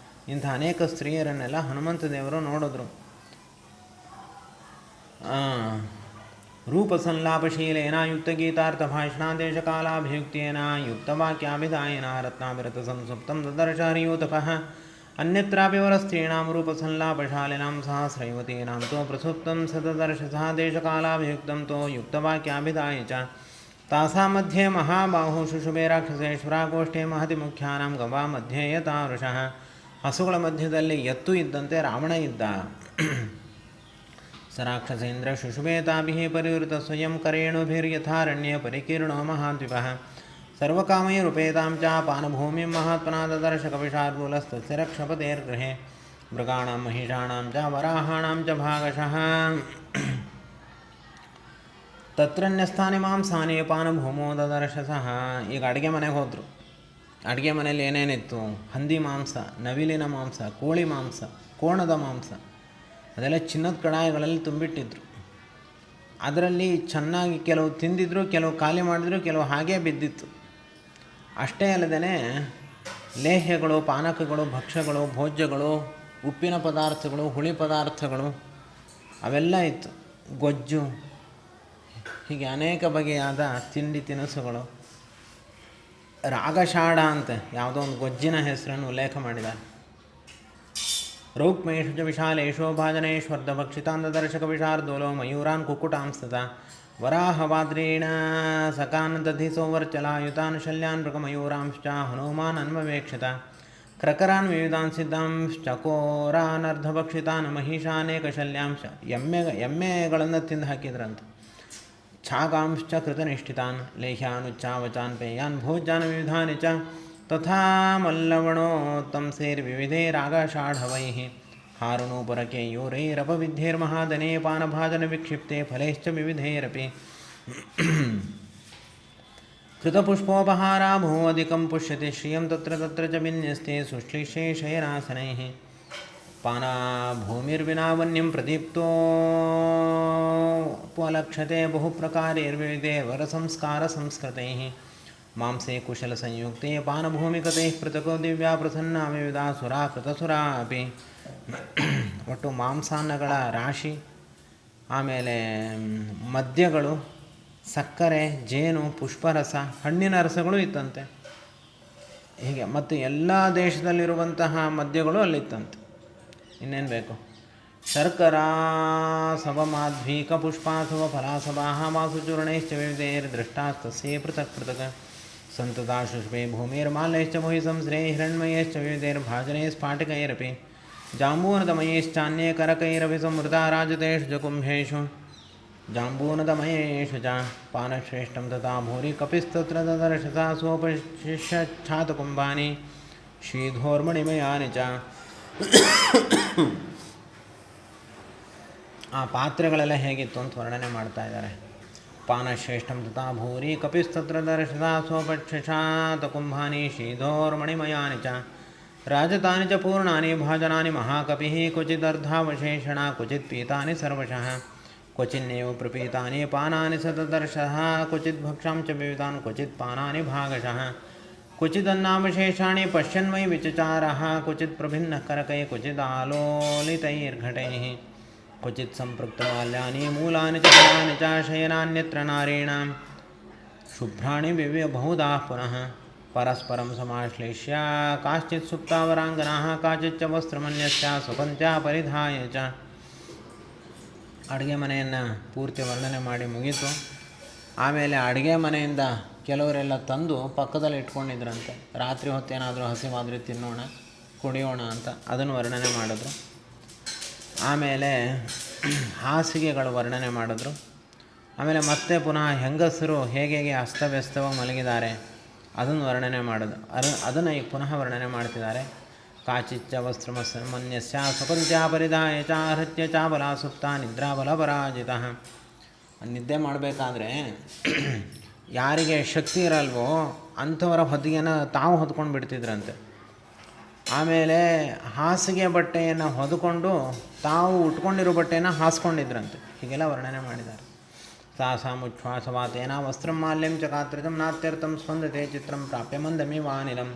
ಇಂಥ ಅನೇಕ ಸ್ತ್ರೀಯರನ್ನೆಲ್ಲ ಹನುಮಂತ ದೇವರು ನೋಡಿದ್ರು. ರೂಪಸಂಲಾಪಶೀಲೇನ ಯುಕ್ತಗೀತಾರ್ಥಭಾಷಣಾದೇಶಕಾಲಾಭಿಯುಕ್ತೇನ ಯುಕ್ತವಾಕ್ಯಾಭಿಧಾಯೇನ ರತ್ನಾಭಿರತಸಂಸುಪ್ತಂ ದದರ್ಶ ಹರಿಯೂತಪಃ ಅನ್ಯತ್ರಾಪಿ ವರಸ್ತ್ರೀಣಾಂ ರೂಪಸಂಲಾಪಶಾಲಿನಾಂ ಸಹಸ್ರಯುವತೀನಾಂ ತೋ ಪ್ರಸುಪ್ತಂ ಸದದರ್ಶ ಸಹ ದೇಶಕಾಲಾಭಿಯುಕ್ತಂ ತೋ ಯುಕ್ತವಾಕ್ಯಾಭಿಧಾಯ ಚ ತಾಸಾಂ ಮಧ್ಯೆ ಮಹಾಬಾಹು ಶುಶುಭೆ ರಾಕ್ಷಸೇಶ್ವರಾಗೋಷ್ಠೆ ಮಹತಿ ಮುಖ್ಯಾನಾಂ ಗವಾ ಮಧ್ಯೆ ಯಥಾ ವೃಷಃ. ಹಸುಗಳ ಮಧ್ಯದಲ್ಲಿ ಎತ್ತು ಇದ್ದಂತೆ ರಾವಣ ಇದ್ದ. ಸ ರಾಕ್ಷಸೇಂದ್ರ ಶುಶುಭೇತಾಭಿಃ ಪರಿವೃತ ಸ್ವಯಂ ಕರೇಣುಭಿರ್ಯಥಾರಣ್ಯೇ ಪರಿಕೀರ್ಣೋ ಮಹಾದ್ವಿಪಃ ಸರ್ವಕಾಮೈರುಪೇತಾಂ ಚ ಪಾನಭೂಮಿಂ ಮಹಾತ್ಮನಾ ದದರ್ಶ ಕವಿಶಾರ್ದೂಲಸ್ತಸ್ಯ ರಕ್ಷಪತೇರ್ಗೃಹೇ ಮೃಗಾಣಾಂ ಮಹಿಷಾಣಾಂ ಚ ವರಾಹಾಣಾಂ ಚ ಭಾಗಶಃ ತತ್ರನ್ಯಸ್ಥಾನಿ ಮಾಂಸಾನಿ ಪಾನಭೂಮೋ ದದರ್ಶ ಸಹ. ಈಗ ಅಡುಗೆ ಮನೆಗೆ ಹೋದರು. ಅಡುಗೆ ಮನೇಲಿ ಏನೇನಿತ್ತು? ಹಂದಿ ಮಾಂಸ, ನವಿಲಿನ ಮಾಂಸ, ಕೋಳಿ ಮಾಂಸ, ಕೋಣದ ಮಾಂಸ, ಅದೆಲ್ಲ ಚಿನ್ನದ ಕಡಾಯಿಗಳಲ್ಲಿ ತುಂಬಿಟ್ಟಿದ್ರು. ಅದರಲ್ಲಿ ಚೆನ್ನಾಗಿ ಕೆಲವು ತಿಂದಿದ್ರು, ಕೆಲವು ಖಾಲಿ ಮಾಡಿದ್ರು, ಕೆಲವು ಹಾಗೇ ಬಿದ್ದಿತ್ತು. ಅಷ್ಟೇ ಅಲ್ಲದೆ ಲೇಹ್ಯಗಳು, ಪಾನಕಗಳು, ಭಕ್ಷ್ಯಗಳು, ಭೋಜ್ಯಗಳು, ಉಪ್ಪಿನ ಪದಾರ್ಥಗಳು, ಹುಳಿ ಪದಾರ್ಥಗಳು ಅವೆಲ್ಲ ಇತ್ತು. ಗೊಜ್ಜು, ಹೀಗೆ ಅನೇಕ ಬಗೆಯಾದ ತಿಂಡಿ ತಿನಿಸುಗಳು. ರಾಗಷಾಢ ಅಂತ ಯಾವುದೋ ಒಂದು ಗೊಜ್ಜಿನ ಹೆಸರನ್ನು ಉಲ್ಲೇಖ ಮಾಡಿದ್ದಾರೆ. ರೌಕ್ಮೇಶು ಚ ವಿಶಾಲೇಶೋ ಭಾಜನೇಶ್ವರ್ಧಭಕ್ಷಿತಾಂದರ್ಶಕ ವಿಶಾರ್ದೋಲೋ ಮಯೂರಾನ್ ಕುಕ್ಕುಟಾಂಸ್ತತ ವರಾಹವಾದ್ರೇಣ ಸಕಾನ್ ದಧಿಸೋವರ್ಚಲಾಯುತಾನ್ ಶಲ್ಯಾನ್ ಮೃಗಮಯೂರಾಂಶ್ಚ ಹನುಮಾನ್ ಅನ್ವವೇಕ್ಷತ ಕ್ರಕರಾನ್ ವಿವಿಧಾನ್ ಸಿದ್ಧಾಂಶ್ಚಕೋರಾನ್ ಅರ್ಧಭಕ್ಷಿತಾನ್ ಮಹಿಷಾನೇಕ ಶಲ್ಯಾಂಶ. ಎಮ್ಮೆಗಳನ್ನು ತಿಂದು ಹಾಕಿದ್ರಂತ. ಛಾಗಾಂಶ್ಚ ಕೃತನಿಷ್ಠಿತಾನ್ ಲೇಹ್ಯಾನುಚ್ಚಾವಚಾನ್ ಪೇಯಾನ್ ಭೋಜ್ಯಾನ್ ವಿವಿಧಾನಿ ಚ ತಥಾ ಮಲ್ಲವಣೋತ್ತಂಸೈರ್ವಿವಿಧೈರಾಗಾಷಾಢವೈಃ ಹಾರುಣೋಪರಕೇಯೂರೈರಪವಿದ್ಧೈರ್ಮಹಾದನೇ ಪಾನಭಾಜನ ವಿಕ್ಷಿಪ್ತೆ ಫಲೈಶ್ಚ ವಿವಿಧೈರಪಿ ಕೃತಪುಷ್ಪೋಪಹಾರಾ ಭೂವಧಿಕಂ ಪುಷ್ಯತೆ ಶ್ರಿಯಂ ತತ್ರ ತತ್ರ ಚ ವಿನ್ಯಸ್ತೆ ಸುಶ್ಲಿಷೇಷೈರಾಸನೈಃ ಪಾನಭೂಮಿರ್ವಿನಾವನ್ಯಂ ಪ್ರದೀಪ್ತೋಪಲಕ್ಷತೆ ಬಹುಪ್ರಕಾರೈರ್ವಿವಿಧೇ ವರಸಂಸ್ಕಾರಸಂಸ್ಕೃತೈಃ ಮಾಂಸೆ ಕುಶಲಸಂಯುಕ್ತೆ ಪಾನಭೂಮಿಕತೈಃ ಪೃಥಕೋ ದಿವ್ಯಾ ಪ್ರಸನ್ನ ವಿವಿಧ ಸುರಾ ಕೃತಸುರಾ ಅಪಿ. ಒಟ್ಟು ಮಾಂಸಾನ್ನಗಳ ರಾಶಿ, ಆಮೇಲೆ ಮದ್ಯಗಳು, ಸಕ್ಕರೆ, ಜೇನು, ಪುಷ್ಪರಸ, ಹಣ್ಣಿನ ರಸಗಳು ಇತ್ತಂತೆ. ಹೀಗೆ ಮತ್ತು ಎಲ್ಲ ದೇಶದಲ್ಲಿರುವಂತಹ ಮದ್ಯಗಳು ಅಲ್ಲಿತ್ತಂತೆ. ಇನ್ನೇನು ಬೇಕು? ಶರ್ಕರಾ ಸವಮಾಧ್ವೀಕ ಪುಷ್ಪಾಸವ ಫಲಾಸವಾಹ ಮಾಸುಚೂರ್ಣೈಶ್ಚ ವಿವಿಧೈರ್ದೃಷ್ಟಾಸ್ತಸ್ಯೈ ಪೃಥಕ್ ಪೃಥಕ್ ಸಂತತಾ ಶುಷ್ಪೇ ಭೂಮಿರ್ಮಾಲೈಶ್ಚ ಮೋಹಿ ಸಂಸ್ರೇ ಹಿರಣ್ಮಯೈಶ್ಚ ವಿವಿಧೈರ್ಭಾಜನೈ ಸ್ಫಾಟಿಕೈರಪಿ ಜಾಂಬೂನದಮಯೈಶ್ಚಾನ್ಯೇ ಕರಕೈರಪಿ ಸಂವೃತಾ ರಾಜತೇಷು ಚ ಕುಂಭೇಷು ಜಾಂಬೂನದಮಯೇಷು ಚ ಪಾನಶ್ರೇಷ್ಠಂ ತಥಾ ಭೂರಿ ಕಪಿಸ್ತತ್ರ ದದರ್ಶಸ ಸೋಪಶಿಷ್ಯಚ್ಛಾತಕುಂಭಾನಿ ಶೀಧೋರ್ಮಣಿಮಯಾನಿ ಚ. ಆ ಪಾತ್ರೆಗಳೆಲ್ಲ ಹೇಗಿತ್ತು ಅಂತ ವರ್ಣನೆ ಮಾಡ್ತಾ ಇದ್ದಾರೆ. ಪಾನಶ್ರೇಷ್ಠಂ ತಥಾ ಭೂರಿ ಕಪಿಸ್ತತ್ರ ದರ್ಶಸಾ ಸ್ವೋಪಕ್ಷಿಷಾತ ಕುಂಭಾನಿ ಶೀಧೋರ್ಮಣಿಮಯಾನಿ ಚ ರಾಜತಾನಿ ಚ ಪೂರ್ಣಾನಿ ಭಾಜನಾನಿ ಮಹಾಕಪಿಃ ಕ್ವಚಿದರ್ಧಾವಶೇಷಣ ಕ್ವಚಿತ್ ಪೀತಾನಿ ಸರ್ವಶಃ ಕ್ವಚಿನ್ನೇವ ಪ್ರಪೀತಾನಿ ಪಾನಾನಿ ಸದದರ್ಶಃ ಕ್ವಚಿತ್ ಭಕ್ಷಾಂ ಚ ವಿವಿಧಾನ್ ಕ್ವಚಿತ್ ಪಾನಾನಿ ಭಾಗಶಃ ಕ್ವಚಿದನ್ನಾವಶೇಷಾಣಿ ಪಶ್ಯನ್ಮಯಿ ವಿಚಚಾರಃ ಕ್ವಚಿತ್ ಪ್ರಭಿನ್ನಃ ಕರಕೈ ಕ್ವಚಿದಾಲೋಲಿತೈರ್ಘಟೈಃ ಕ್ವಚಿತ್ ಸಂಪೃಕ್ತಮಾಲ್ಯಾನಿ ಮೂಲಾನಿ ಚ ಫಲಾನಿ ಚ ಶಯನಾನ್ಯತ್ರ ನಾರೀಣಾಂ ಶುಭ್ರಾಣಿ ಬಹುಧಾ ಪುನಃ ಪರಸ್ಪರಂ ಸಮಾಶ್ಲೇಷ್ಯ ಕಾಶ್ಚಿತ್ ಸುಪ್ತಾವರಾಂಗನಾಃ ಕಾಚಿಚ್ಚ ವಸ್ತ್ರಮನ್ಯಶ್ಚ ಸ್ವಪಂತ್ಯ ಪರಿಧಾಯ ಚ. ಅಡುಗೆ ಮನೆಯನ್ನು ಪೂರ್ತಿ ವರ್ಣನೆ ಮಾಡಿ ಮುಗೀತು. ಆಮೇಲೆ ಅಡುಗೆ ಮನೆಯಿಂದ ಕೆಲವರೆಲ್ಲ ತಂದು ಪಕ್ಕದಲ್ಲಿ ಇಟ್ಕೊಂಡಿದ್ರಂತೆ. ರಾತ್ರಿ ಹೊತ್ತೇನಾದರೂ ಹಸಿವಾದರೆ ತಿನ್ನೋಣ, ಕುಡಿಯೋಣ ಅಂತ ಅದನ್ನು ವರ್ಣನೆ ಮಾಡಿದ್ರು. ಆಮೇಲೆ ಹಾಸಿಗೆಗಳು ವರ್ಣನೆ ಮಾಡಿದ್ರು. ಆಮೇಲೆ ಮತ್ತೆ ಪುನಃ ಹೆಂಗಸರು ಹೇಗೆ ಅಸ್ತವ್ಯಸ್ತವಾಗಿ ಮಲಗಿದ್ದಾರೆ ಅದನ್ನು ವರ್ಣನೆ ಮಾಡೋದು. ಅದನ್ನು ಈಗ ಪುನಃ ವರ್ಣನೆ ಮಾಡ್ತಿದ್ದಾರೆ. ಕಾಚಿಚ್ಚ ವಸ್ತ್ರಮನ್ಯಸ್ಯ ಸ್ವಪಂತ್ಯ ಪರಿಧಾಯ ಚ ಹೃತ್ಯ ಚಾಬಲ ಸುಪ್ತ ನಿದ್ರಾಬಲ ಪರಾಜಿತ. ನಿದ್ದೆ ಮಾಡಬೇಕಾದ್ರೆ ಯಾರಿಗೆ ಶಕ್ತಿ ಇರಲ್ವೋ ಅಂಥವರ ಹೊದಿಗೆನ ತಾವು ಹೊದ್ಕೊಂಡು ಬಿಡ್ತಿದ್ರಂತೆ. ಆಮೇಲೆ ಹಾಸಿಗೆ ಬಟ್ಟೆಯನ್ನು ಹೊದ್ಕೊಂಡು ತಾವು ಉಟ್ಕೊಂಡಿರೋ ಬಟ್ಟೆಯನ್ನು ಹಾಸ್ಕೊಂಡಿದ್ರಂತೆ. ಹೀಗೆಲ್ಲ ವರ್ಣನೆ ಮಾಡಿದ್ದಾರೆ. ಸಾಸಾಮುಚ್ಛ್ವಾಸವಾತೇನ ವಸ್ತ್ರಂ ಮಾಲ್ಯಂ ಚ ಕಾತ್ರಿತಂ ನಾತ್ಯರ್ಥಂ ಸ್ಪಂದತೆ ಚಿತ್ರಂ ಪ್ರಾಪ್ಯ ಮಂದಮಿವಾನಿಲಂ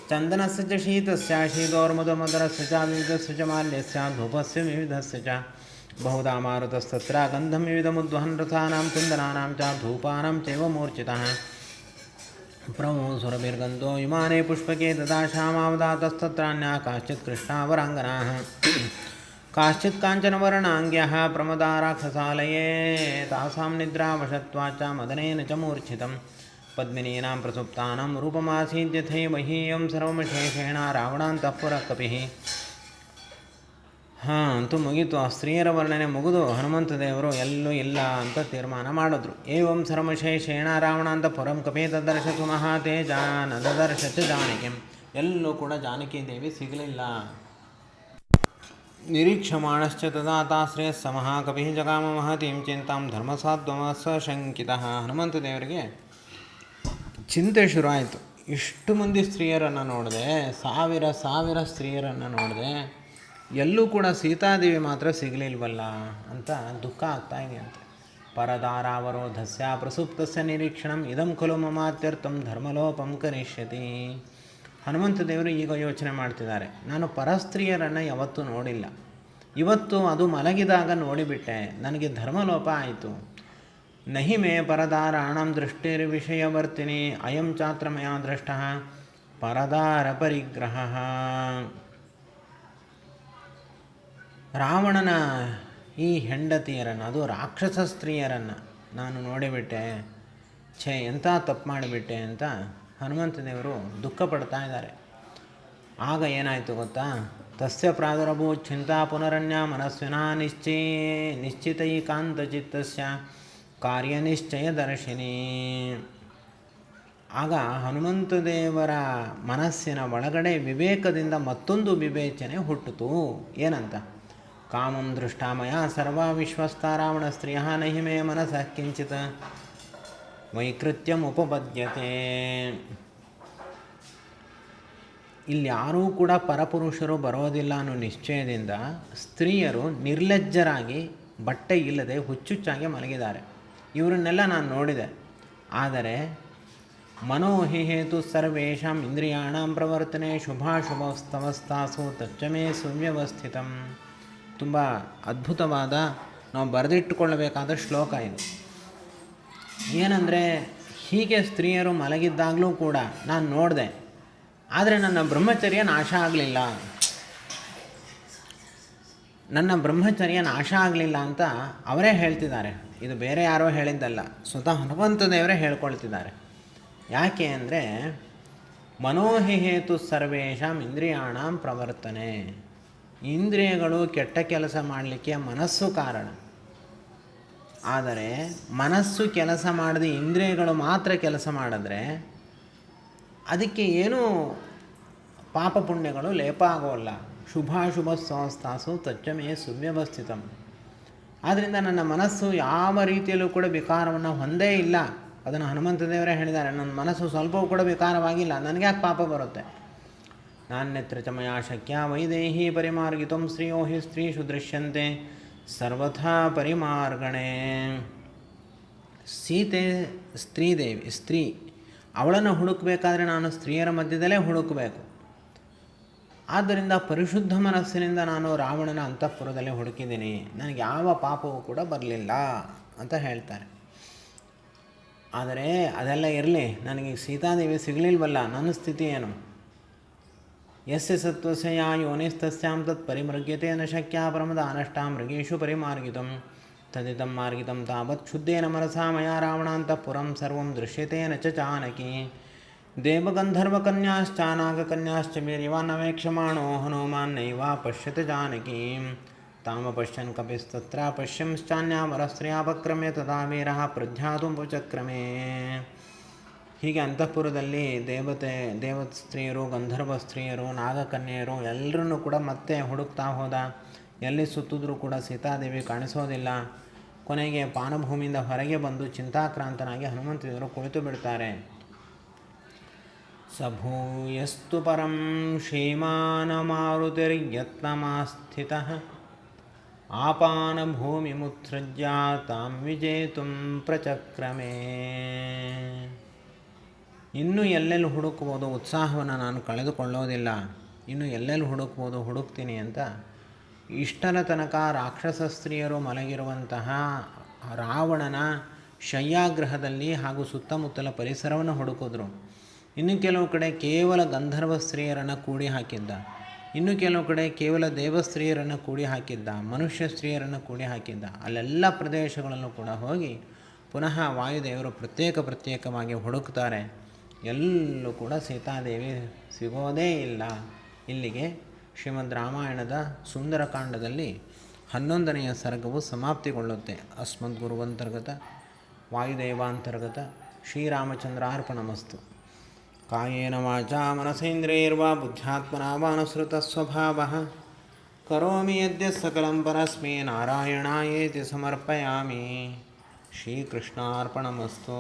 ಚಂದನಸ್ಯ ಚ ಶೀತಸ್ಯ ಶೀತೋರ್ಮಧುಮಧುರಸ್ಯ ಚ ವಿವಿಧಸ್ಯ ಚ ಮಾಲ್ಯಸ್ಯ ಧೂಪಸ್ಯ ವಿವಿಧಸ್ಯ ಚ ಬಹುಧಾ ಮಾರುತಸ್ತತ್ರ ಗಂಧಂ ವಿವಿಧಮುದ್ವಹನ್ ರಥಾನಾಂ ಚಂದನಾನಾಂ ಚ ಧೂಪಾನಾಂ ಚೈವ ಮೂರ್ಛಿತಃ ಪ್ರಮೋ ಸುರಭಿರ್ಗಂಧೋ ವಿಮಾನೆ ಪುಷ್ಪಕೆ ತಥಾ ಶ್ಯಾಮಾವದಾತಸ್ತತ್ರಾನ್ಯಾ ಕಾಶ್ಚಿತ್ ಕೃಷ್ಣಾವರಾಂಗನಾಃ ಕಾಶ್ಚಿತ್ ಕಾಂಚನವರ್ಣಾಂಗ್ಯಃ ಪ್ರಮದಾ ರಾಕ್ಷಸಾಲಯೇ ತಾಸಾಂ ನಿದ್ರಾವಶತ್ವಾಚ್ಚ ಮದನೇನ ಚ ಮೂರ್ಛಿತಂ ಪದ್ಮಿನೀನಾಂ ಪ್ರಸುಪ್ತಾನಾಂ ರೂಪಮಾಸೀದ್ಯಥೈವ ಮಹೀಯಂ ಸರ್ವಮಶೇಷೇಣ ರಾವಣಾಂತಃಪುರಃ ಕಪಿಃ. ಅಂತೂ ಮುಗೀತು. ಆ ಸ್ತ್ರೀಯರ ವರ್ಣನೆ ಮುಗಿದು ಹನುಮಂತ ದೇವರು ಎಲ್ಲೂ ಇಲ್ಲ ಅಂತ ತೀರ್ಮಾನ ಮಾಡಿದ್ರು. ಏವಂ ಸರ್ವಶೇಷೇಣ ರಾವಣಾಂತಃಪುರಂ ಕಪಿ ತದರ್ಶತು ಮಹಾತೇಜ ನದರ್ಶ ಚ ಜಾನಕಿಂ. ಎಲ್ಲೂ ಕೂಡ ಜಾನಕಿ ದೇವಿ ಸಿಗಲಿಲ್ಲ. ನಿರೀಕ್ಷಮಾಣಶ್ಚ ತದಾ ತಾಶ್ರೇಯಃ ಸ ಮಹಾಕಪಿಃ ಜಗಾಮ ಮಹತೀಂ ಚಿಂತಾಂ ಧರ್ಮಸಾಧ್ವಮಃ ಸಶಂಕಿತಃ. ಹನುಮಂತ ದೇವರಿಗೆ ಚಿಂತೆ ಶುರುವಾಯಿತು. ಇಷ್ಟು ಮಂದಿ ಸ್ತ್ರೀಯರನ್ನು ನೋಡಿದೆ, ಸಾವಿರ ಸ್ತ್ರೀಯರನ್ನು ನೋಡಿದೆ, ಎಲ್ಲೂ ಕೂಡ ಸೀತಾದೇವಿ ಮಾತ್ರ ಸಿಗಲಿಲ್ವಲ್ಲ ಅಂತ ದುಃಖ ಆಗ್ತಾ ಇದೆಯಂತೆ. ಪರದಾರಾವರೋಧಸ್ಯ ಪ್ರಸುಪ್ತಸ್ಯ ನಿರೀಕ್ಷಣಂ ಇದಂ ಖಲು ಮಮಾತ್ಯರ್ಥಂ ಧರ್ಮಲೋಪಂ ಕರಿಷ್ಯತಿ. ಹನುಮಂತ ದೇವರು ಈಗ ಯೋಚನೆ ಮಾಡ್ತಿದ್ದಾರೆ, ನಾನು ಪರಸ್ತ್ರೀಯರನ್ನು ಯಾವತ್ತೂ ನೋಡಿಲ್ಲ, ಇವತ್ತು ಅದು ಮಲಗಿದಾಗ ನೋಡಿಬಿಟ್ಟೆ, ನನಗೆ ಧರ್ಮಲೋಪ ಆಯಿತು. ನಹಿ ಮೇ ಪರದಾರಾಣಂ ದೃಷ್ಟಿರ್ ವಿಷಯವರ್ತಿನಿ ಅಯಂ ಚಾತ್ರ ಮಯಾ ದೃಷ್ಟಃ ಪರದಾರ ಪರಿಗ್ರಹ. ರಾವಣನ ಈ ಹೆಂಡತಿಯರನ್ನು, ಅದು ರಾಕ್ಷಸ ಸ್ತ್ರೀಯರನ್ನು ನಾನು ನೋಡಿಬಿಟ್ಟೆ, ಎಂಥ ತಪ್ಪು ಮಾಡಿಬಿಟ್ಟೆ ಅಂತ ಹನುಮಂತ ದೇವರು ದುಃಖ ಪಡ್ತಾ ಇದ್ದಾರೆ. ಆಗ ಏನಾಯಿತು ಗೊತ್ತಾ? ತಸ್ಯ ಪ್ರಾದುರಭೂತ್ ಚಿಂತಾ ಪುನರನ್ಯ ಮನಸ್ವಿನಾ ನಿಶ್ಚಿತೈಕಾಂತಚಿತ್ತಸ್ಯ ಕಾರ್ಯನಿಶ್ಚಯ ದರ್ಶಿನಿ. ಆಗ ಹನುಮಂತ ದೇವರ ಮನಸ್ಸಿನ ಒಳಗಡೆ ವಿವೇಕದಿಂದ ಮತ್ತೊಂದು ವಿವೇಚನೆ ಹುಟ್ಟಿತು. ಏನಂತ? ಕಾಮಂ ದೃಷ್ಟಾಮಯ ಸರ್ವ ವಿಶ್ವಸ್ತ ರಾವಣ ಸ್ತ್ರೀಯ ನಹಿ ಮೇ ಮನಸಃ ಕಿಂಚಿತ್ ವೈಕೃತ್ಯಂ ಉಪಪದ್ಯತೆ. ಇಲ್ಲಿ ಯಾರೂ ಕೂಡ ಪರಪುರುಷರು ಬರೋದಿಲ್ಲ ಅನ್ನೋ ನಿಶ್ಚಯದಿಂದ ಸ್ತ್ರೀಯರು ನಿರ್ಲಜ್ಜರಾಗಿ ಬಟ್ಟೆ ಇಲ್ಲದೆ ಹುಚ್ಚುಚ್ಚಾಗಿ ಮಲಗಿದ್ದಾರೆ. ಇವರನ್ನೆಲ್ಲ ನಾನು ನೋಡಿದೆ. ಆದರೆ ಮನೋಹಿ ಹೇತು ಸರ್ವೇಷಾಂ ಇಂದ್ರಿಯಾಣಾಂ ಪ್ರವರ್ತನೆ ಶುಭಾಶುಭಸ್ತವಸ್ತಾಸು ತಚ್ಚಮೇ ಸುವ್ಯವಸ್ಥಿತಂ. ತುಂಬ ಅದ್ಭುತವಾದ, ನಾವು ಬರೆದಿಟ್ಟುಕೊಳ್ಳಬೇಕಾದ ಶ್ಲೋಕ ಇದು. ಏನಂದರೆ, ಹೀಗೆ ಸ್ತ್ರೀಯರು ಮಲಗಿದ್ದಾಗಲೂ ಕೂಡ ನಾನು ನೋಡಿದೆ, ಆದರೆ ನನ್ನ ಬ್ರಹ್ಮಚರ್ಯ ನಾಶ ಆಗಲಿಲ್ಲ, ಅಂತ ಅವರೇ ಹೇಳ್ತಿದ್ದಾರೆ. ಇದು ಬೇರೆ ಯಾರೋ ಹೇಳಿದ್ದಲ್ಲ, ಸ್ವತಃ ಹನುಮಂತ ದೇವರೇ ಹೇಳ್ಕೊಳ್ತಿದ್ದಾರೆ. ಯಾಕೆ ಅಂದರೆ, ಮನೋಹಿ ಹೇತು ಸರ್ವೇಷಾಂ ಇಂದ್ರಿಯಾಣಾಂ ಪ್ರವರ್ತನೆ. ಇಂದ್ರಿಯಗಳು ಕೆಟ್ಟ ಕೆಲಸ ಮಾಡಲಿಕ್ಕೆ ಮನಸ್ಸು ಕಾರಣ. ಆದರೆ ಮನಸ್ಸು ಕೆಲಸ ಮಾಡದೆ ಇಂದ್ರಿಯಗಳು ಮಾತ್ರ ಕೆಲಸ ಮಾಡಿದ್ರೆ ಅದಕ್ಕೆ ಏನೂ ಪಾಪ ಪುಣ್ಯಗಳು ಲೇಪ ಆಗೋಲ್ಲ. ಶುಭಾಶುಭ ಸಂಸ್ಥಾಸು ತಚ್ಚಮೇ ಸುವ್ಯವಸ್ಥಿತಂ. ಆದ್ದರಿಂದ ನನ್ನ ಮನಸ್ಸು ಯಾವ ರೀತಿಯಲ್ಲೂ ಕೂಡ ವಿಕಾರವನ್ನು ಹೊಂದೇ ಇಲ್ಲ. ಅದನ್ನು ಹನುಮಂತ ದೇವರೇ ಹೇಳಿದ್ದಾರೆ, ನನ್ನ ಮನಸ್ಸು ಸ್ವಲ್ಪವೂ ಕೂಡ ವಿಕಾರವಾಗಿಲ್ಲ, ನನಗೆ ಯಾಕೆ ಪಾಪ ಬರುತ್ತೆ. ನಾನ್ಯತ್ರ ಚ ಮಯಾ ಶಕ್ಯ ವೈದೇಹಿ ಪರಿಮಾರ್ಗಿತಂ ಶ್ರೀಯೋ ಹಿ ಸ್ತ್ರೀಷು ದೃಶ್ಯಂತೆ ಸರ್ವಥಾ ಪರಿಮಾರ್ಗಣೆ. ಸೀತೆ ಸ್ತ್ರೀ, ಅವಳನ್ನು ಹುಡುಕಬೇಕಾದ್ರೆ ನಾನು ಸ್ತ್ರೀಯರ ಮಧ್ಯದಲ್ಲೇ ಹುಡುಕಬೇಕು. ಆದ್ದರಿಂದ ಪರಿಶುದ್ಧ ಮನಸ್ಸಿನಿಂದ ನಾನು ರಾವಣನ ಅಂತಃಪುರದಲ್ಲಿ ಹುಡುಕಿದ್ದೀನಿ, ನನಗೆ ಯಾವ ಪಾಪವೂ ಕೂಡ ಬರಲಿಲ್ಲ ಅಂತ ಹೇಳ್ತಾರೆ. ಆದರೆ ಅದೆಲ್ಲ ಇರಲಿ, ನನಗೆ ಸೀತಾದೇವಿ ಸಿಗಲಿಲ್ವಲ್ಲ, ನನ್ನ ಸ್ಥಿತಿ ಏನು? ಯಸ್ಯ ಸತ್ವಸ್ಯ ಯಾ ಯೋನಿಸ್ತಸ್ಯಾಂ ತತ್ ಪರಿಮೃಗ್ಯತೆ ನ ಶಕ್ಯ ಪ್ರಮದ ಅನಷ್ಟಾ ಮೃಗೇಶು ಪರಿಮಾರ್ಗಿತಂ ತದಿದಂ ಮಾರ್ಗಿತಂ ತಾವತ್ ಕ್ಷುದ್ಧೇನ ಮನಸಾ ಮಯಾ ರಾವಣಾಂತಃಪುರಂ ಸರ್ವಂ ದೃಶ್ಯತೆ ನ ಚ ಚಾನಕಿ. ದೇವಗಂಧರ್ವಕನ್ಯಾಶ್ಚಾನಾಗಕನ್ಯಾಶ್ಚ ವೀರ್ಯವಾನ್ನವೇಕ್ಷಮಾಣೋ ಹನುಮಾನ್ನೈವ ಪಶ್ಯತೆ ಜಾನಕೀಂ ತಾಮಪಶ್ಯನ್ ಕಪಿಸ್ತತ್ರ ಪಶ್ಯಂಶ್ಚಾನ್ಯಾವರಸ್ತ್ರೀಯಾಪಕ್ರಮ್ಯ ತದಾ ವೀರಃ ಪ್ರಧ್ಯಾತುಪಚಕ್ರಮೇ. ಹೀಗೆ ಅಂತಃಪುರದಲ್ಲಿ ದೇವಸ್ತ್ರೀಯರು, ಗಂಧರ್ವ ಸ್ತ್ರೀಯರು, ನಾಗಕನ್ಯೆಯರು ಎಲ್ಲರನ್ನೂ ಕೂಡ ಮತ್ತೆ ಹುಡುಕ್ತಾ ಹೋದ. ಎಲ್ಲಿ ಸುತ್ತಿದ್ರೂ ಕೂಡ ಸೀತಾದೇವಿ ಕಾಣಿಸೋದಿಲ್ಲ. ಕೊನೆಗೆ ಪಾನಭೂಮಿಯಿಂದ ಹೊರಗೆ ಬಂದು ಚಿಂತಾಕ್ರಾಂತನಾಗಿ ಹನುಮಂತದೇವರು ಕುಳಿತು ಬಿಡ್ತಾರೆ. ಸಭೂಯಸ್ತು ಪರಂ ಶ್ರೀಮಾನ್ ಮಾರುತಿರ್ಯತ್ನಮಾಸ್ಥಿತಃ ಆಪಾನಭೂಮಿಮುತ್ಸೃಜ್ಯ ತಾಂ ವಿಜೇತುಂ ಪ್ರಚಕ್ರಮೇ. ಇನ್ನೂ ಎಲ್ಲೆಲ್ಲಿ ಹುಡುಕ್ಬೋದು, ಉತ್ಸಾಹವನ್ನು ನಾನು ಕಳೆದುಕೊಳ್ಳೋದಿಲ್ಲ, ಇನ್ನು ಎಲ್ಲೆಲ್ಲಿ ಹುಡುಕ್ಬೋದು ಹುಡುಕ್ತೀನಿ ಅಂತ ಇಷ್ಟರ ತನಕ ರಾಕ್ಷಸ ಸ್ತ್ರೀಯರು ಮಲಗಿರುವಂತಹ ರಾವಣನ ಶಯ್ಯಾಗೃಹದಲ್ಲಿ ಹಾಗೂ ಸುತ್ತಮುತ್ತಲ ಪರಿಸರವನ್ನು ಹುಡುಕಿದ್ರು. ಇನ್ನು ಕೆಲವು ಕಡೆ ಕೇವಲ ಗಂಧರ್ವ ಸ್ತ್ರೀಯರನ್ನು ಕೂಡಿ ಹಾಕಿದ್ದ, ಇನ್ನು ಕೆಲವು ಕಡೆ ಕೇವಲ ದೇವಸ್ತ್ರೀಯರನ್ನು ಕೂಡಿ ಹಾಕಿದ್ದ, ಮನುಷ್ಯ ಸ್ತ್ರೀಯರನ್ನು ಕೂಡಿ ಹಾಕಿದ್ದ. ಅಲ್ಲೆಲ್ಲ ಪ್ರದೇಶಗಳಲ್ಲೂ ಕೂಡ ಹೋಗಿ ಪುನಃ ವಾಯುದೇವರು ಪ್ರತ್ಯೇಕವಾಗಿ ಹುಡುಕ್ತಾರೆ. ಎಲ್ಲೂ ಕೂಡ ಸೀತಾದೇವಿ ಸಿಗೋದೇ ಇಲ್ಲ. ಇಲ್ಲಿಗೆ ಶ್ರೀಮದ್ ರಾಮಾಯಣದ ಸುಂದರಕಾಂಡದಲ್ಲಿ 11ನೆಯ ಸರ್ಗವು ಸಮಾಪ್ತಿಗೊಳ್ಳುತ್ತೆ. ಅಸ್ಮದ್ಗುರುವಂತರ್ಗತ ವಾಯುದೇವಾಂತರ್ಗತ ಶ್ರೀರಾಮಚಂದ್ರಾರ್ಪಣಮಸ್ತು. ಕಾಯೇನ ವಾಚಾ ಮನಸೇಂದ್ರಿಯೈರ್ವಾ ಬುದ್ಧ್ಯಾತ್ಮನಾ ವಾನುಸೃತಸ್ವಭಾವಃ ಕರೋಮಿ ಯದ್ಯತ್ ಸಕಲಂ ಪರಸ್ಮೈ ನಾರಾಯಣಾಯೇತಿ ಸಮರ್ಪಯಾಮಿ. ಶ್ರೀಕೃಷ್ಣಾರ್ಪಣಮಸ್ತು.